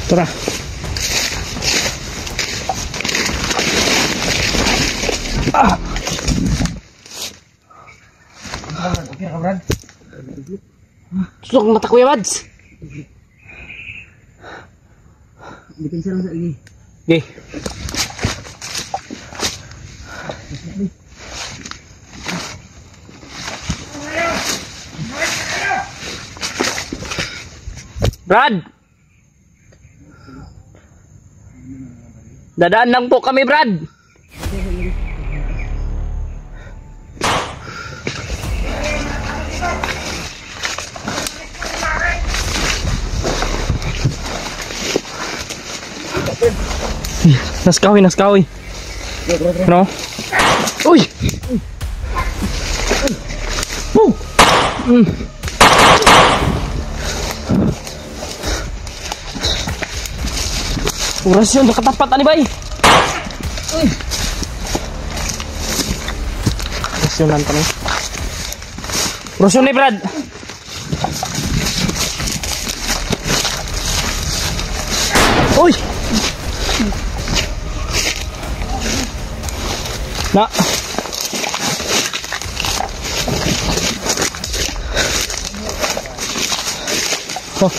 Tara. Ah! Tusok ang mata, Kuya Mads. Depensa lang sa ini. Okay. Brad! Dadaan lang po kami, Brad. Naskawi, naskawi. Ano? Uy! Oras yun, nakatapat ani bay. Oras yun lang kami. Oras yun ni Brad. Uy! Na. Oh.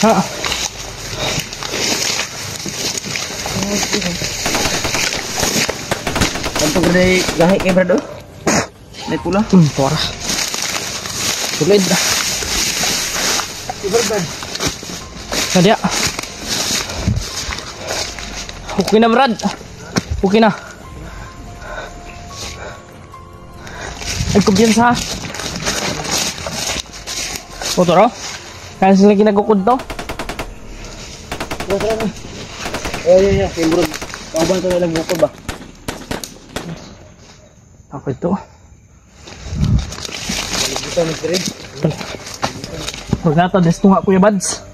Ha. Kanto ko day gahi kay Brad oh. May pula. Tora. Tulid. Brad. Nadia. Okay na, Brad. Okay na. Ay, kumpiyansa. O, toro? Kaya sila ginagukod to? Yeah. Kay Brad. Pauban ko na lang bukod ba? Ako ito. Dito ni Brad. Huwag na ito. Desto nga, Kuya Bads.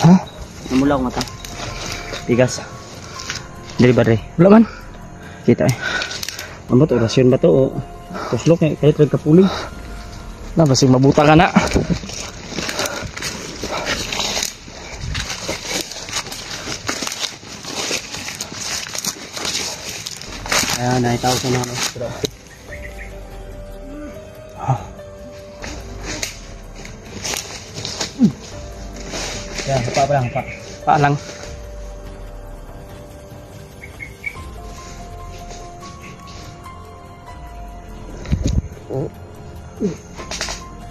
Ha? Namula ko mata. Tigas. Dili ba re? Wala man. Kita eh. Ano to? Orasyon ba to? O tuslok eh. Kahit nagkapuling. Na, basig mabuta ka na. Ayan, nakitaw ko na ano. Yan, hapa pa lang, hapa. Paalang.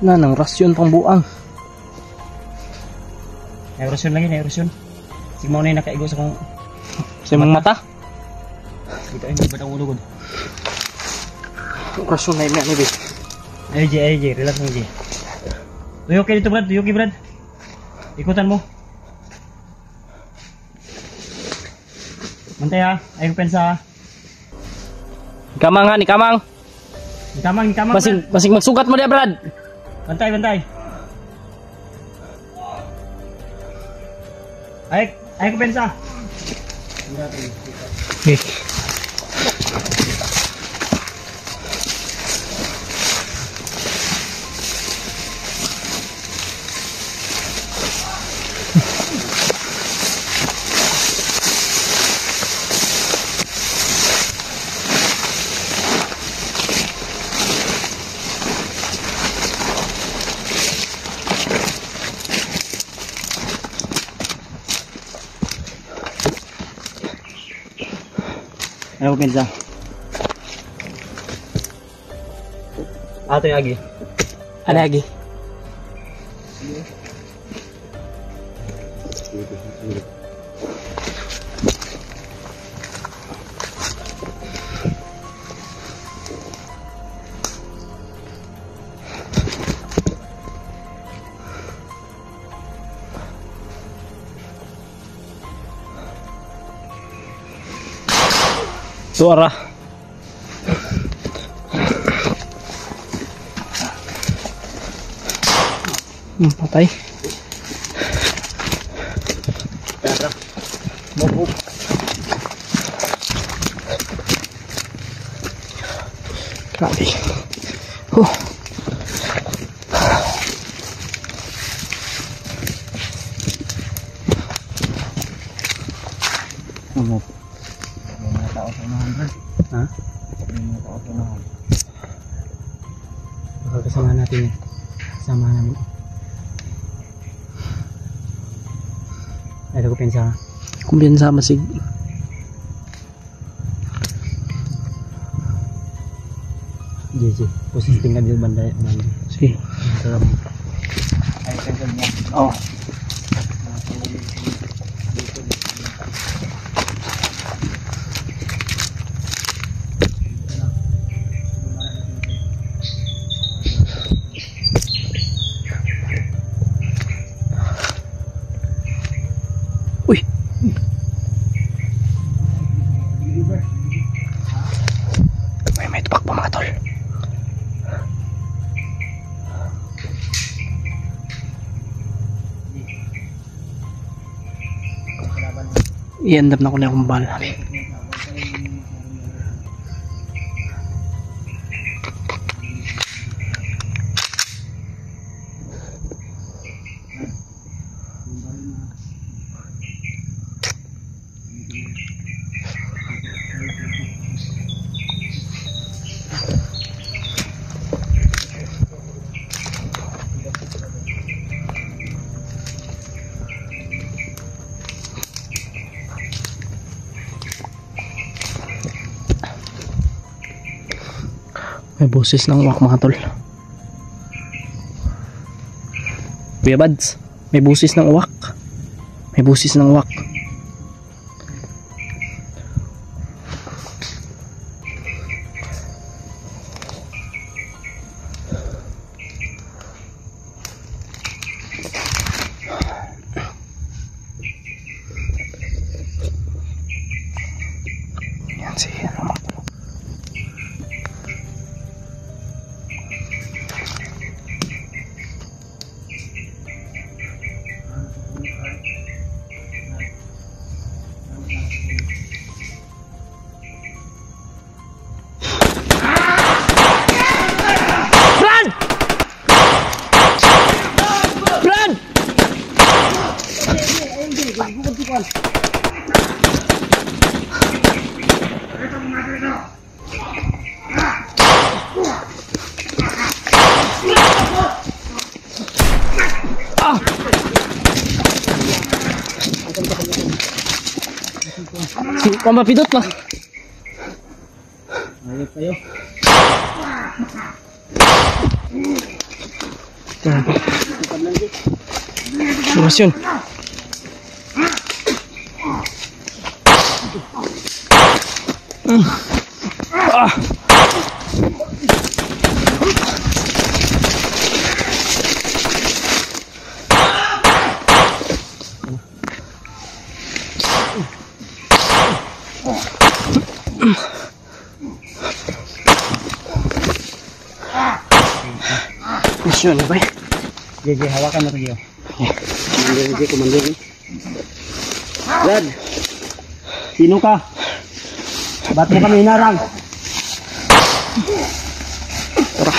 Na, nang rasyon pang buang. Erosyon lagi na, erosyon. Sigmo na yung nakaigo sa kong... Sa imong mata. Dito ay may batang ulugod. Rasyon na yun, babe. AJ, relax mo, AJ. Tuyo kayo dito, Brad. Tuyo kayo, Brad. Ikutan mo. Mantay ha. Ayaw pensa ha. Kamang ha, ni Kamang. Ni kamang, Basig magsugat mo dia, Brad. Bantay. Ayaw ko pensa. Okay. Ayaw ko pensa. Ato yung agi. Ano lagi? Suara. Patay. Grabe. Huh. Ano? May mga tao sa unahan, bro. Ha? May mga tao sa unahan. Baka kasama natin yun. Kasama namin. Ay, ko pensa. Kumpiyansa masig. JJ, positing ka dito banda. Sige. Sarap. Ay, tanggal niya. Oh. Uy. May tupak pa mga tol. I-end up na ko na yung kumbal. May boses ng uwak mga tol. Kuya Bads, may boses ng uwak. May boses ng uwak. Yan si ano mga tol. Si pamapidot pa. Ayos kayo. Lumas yun. Misyon ba? JJ, hawakan mo ito. JJ, kumandor. Brad, sino ka? Ba't mo kami hinarang? Tara.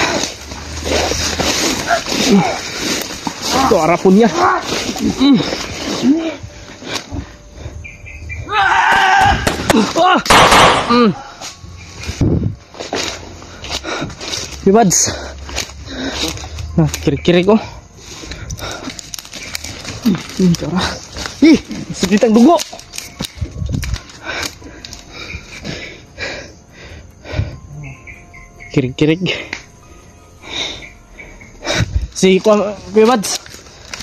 Ito, arapon niya. Bibads. Nah, kiri-kiri ko. Tara. Ih, sedikit dugo. Kirig-kirig. Si Kuya Bads,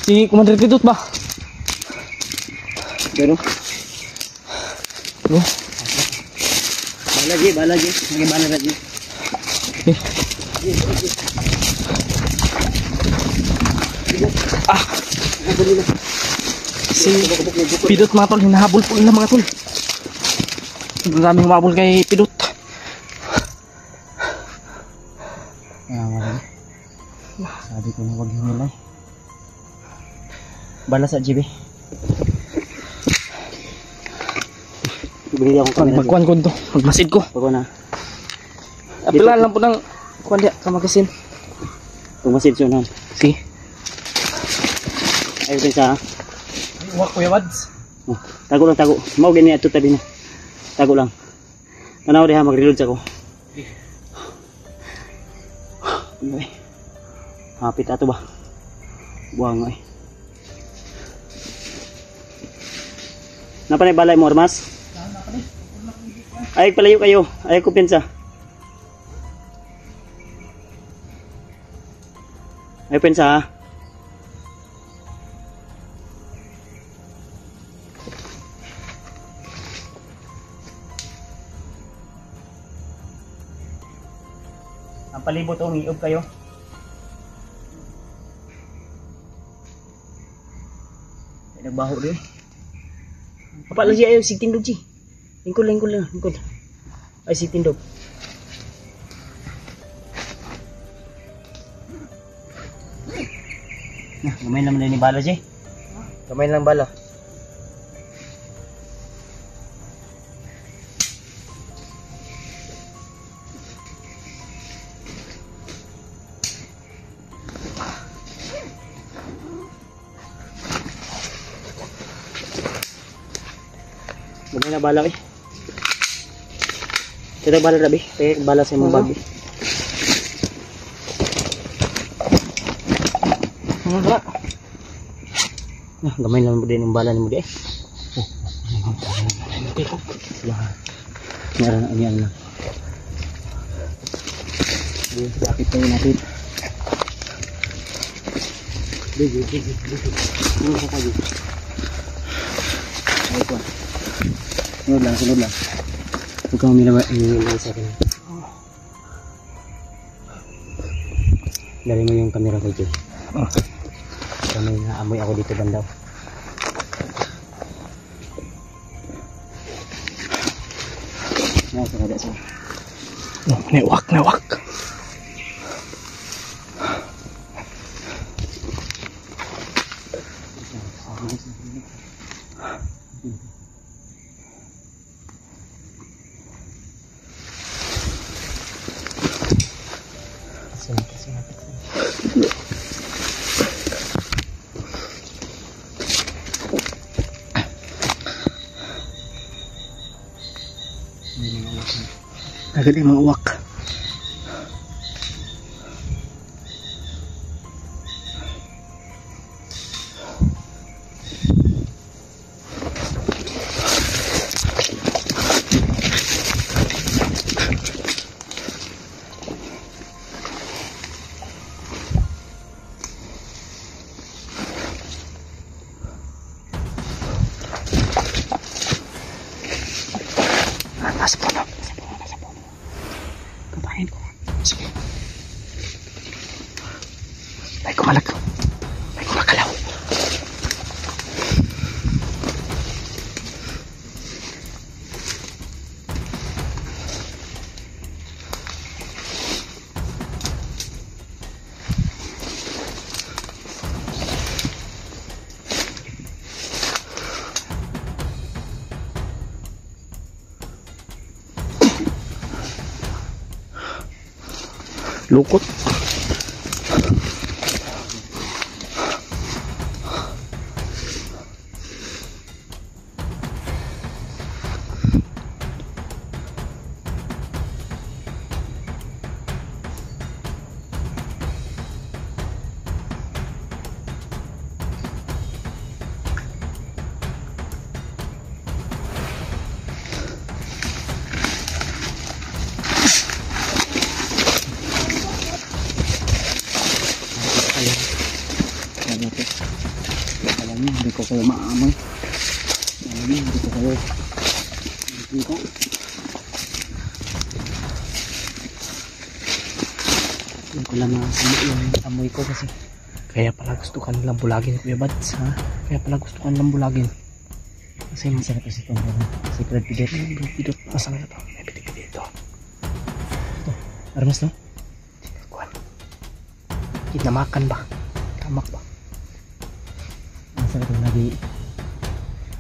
si Commander Pidot ba? Pero, Oh, balagi. Sige, balagi. eh. Si Pidot mga tol, hinahabol po nila mga tol. Maraming humabol kay Pidot. Wala. Sabi ko na huwag hinilay. Bala sa GB. Bili ako kamera. Magkuhan ko to, magmasid ko. Pagko na. Apilan lang po ng kuan dia kamagasin. Tumasin siya na. Si. Ayaw tayo sa Wa Kuya Wads. oh, tago lang tago. Mau gini ato tabi na. Tago lang. Tanaw diha mag-reload sa ko. Ay. Hapit ato ba? Buang ay. Napanay balay mo armas? Ay palayo kayo. Ay ko pinsa. Ay pinsa ha. Ang palibot o ngiob kayo. Ay nagbaho rin. Apa lagi ayo si tindog ji. Lingkod. Ay si tindog. Nah, gamay naman din ni bala ji. Kamay lang bala. Gamay na bala eh. Kita bala rabi, kaya bala sa mga bagi. Mga Nah, gamay lang mo din yung bala ni mo di eh. Oh. Meron ang yan lang. Sakit tayo natin. Bigi. Ano sa kayo? Ay ko. Sunod lang. Huwag kang minaway sa akin. Dari mo yung camera ko dyan. Para may naamoy ako dito bandaw. Ada sih. Newak. Agad yung mga uwak. Nasa puno. Kabahin ko. Sige. Ay kumakalaw. Lukot. Hindi ko kayo maamoy. Hindi ko kayo dito. Hindi ko lang yung amoy ko kasi Kaya pala gusto ka nilang bulagin, Kuya Bads, ha? Kaya pala gusto ka nilang bulagin. Kasi masarap kasi ito. Secret pidot. Pidot. Masang na ito. May pitik-pitik ito. Ito. Armas no? Kuhan. Kinamakan ba? Tamak ba? Masarap yung lagi.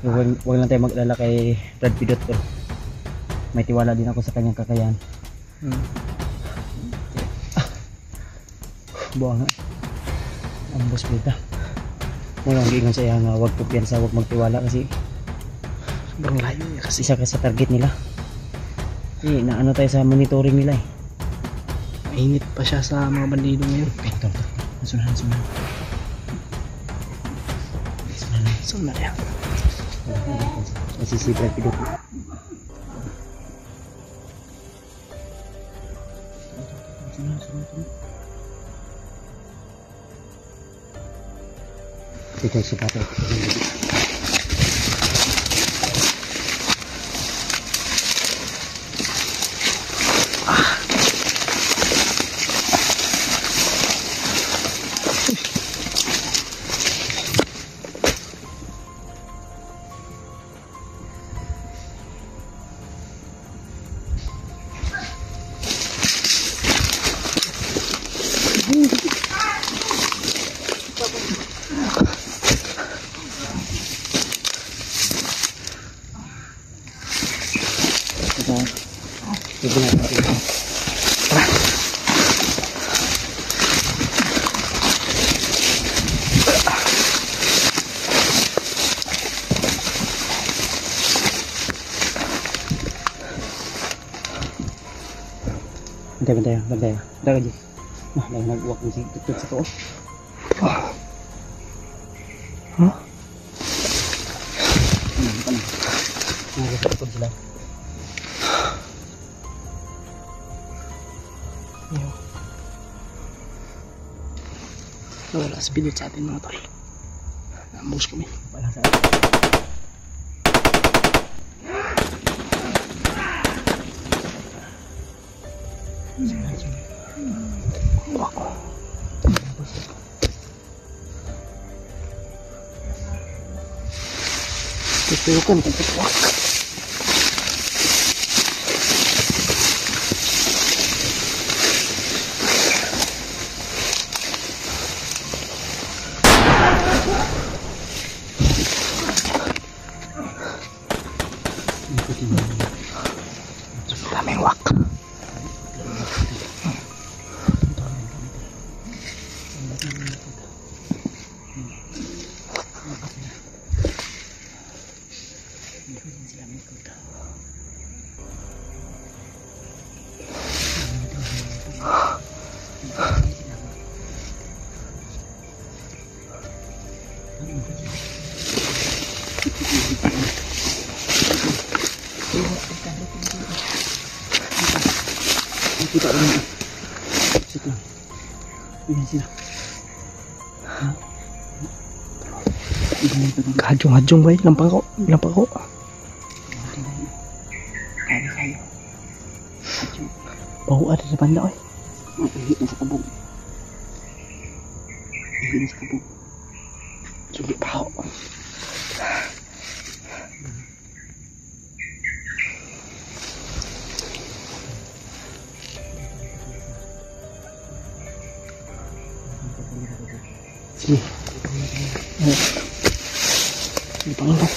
Huwag lang tayo mag-alala kay Brad Pidot ko. May tiwala din ako sa kanyang kakayahan. Buang nga. Ambos kita. Mula ang ingon sa iya nga huwag kumpiyansa, huwag magtiwala kasi Sobrang layo niya kasi. isa ka sa target nila. Kasi naano tayo sa monitoring nila eh. Mainit pa siya sa mga bandido ngayon. Ito. Sunahan. So na yan. Masisibra pidot. Ito sa patay. Bantay. Daga dyan. Nah, dahil nag-walk na si tutut sa to. Nakakatutod sila. Wala sa pidot sa atin mga tol. Naambos kami. Wala sa atin. Tutukan kung tutukan. Daming wak. Kita rin. Sige. Ilan sila? Kahajong-hajong ba yun? Lampa ko. Kaya. Bawa ada sa banda oy. Ihit na sa kabog. Sige pa ako. Sige. Sige Panginoon.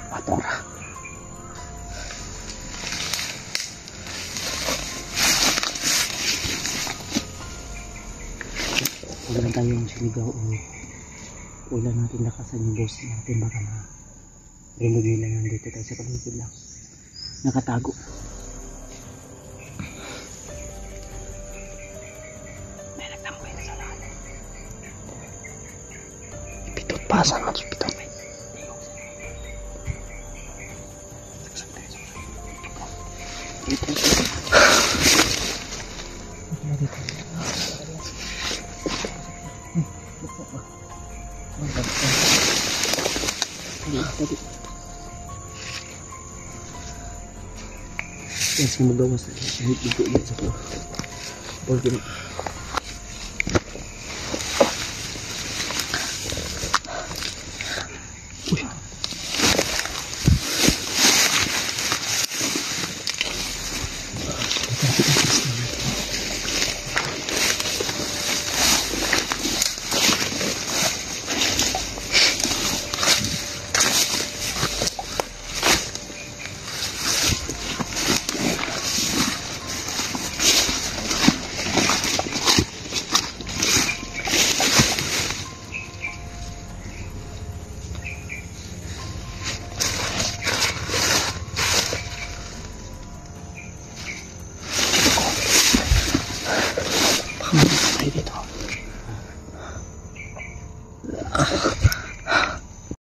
Patora. Wala lang tayong sinigaw o wala natin lakasan yung boss natin, baka marinig nila nandito tayo sa paligid lang nakatago. May nagtambay na sa lahat. Pitot pa saan mo pitot may. Yan, sumugawas na. Kahit igo yan sa ko. Ball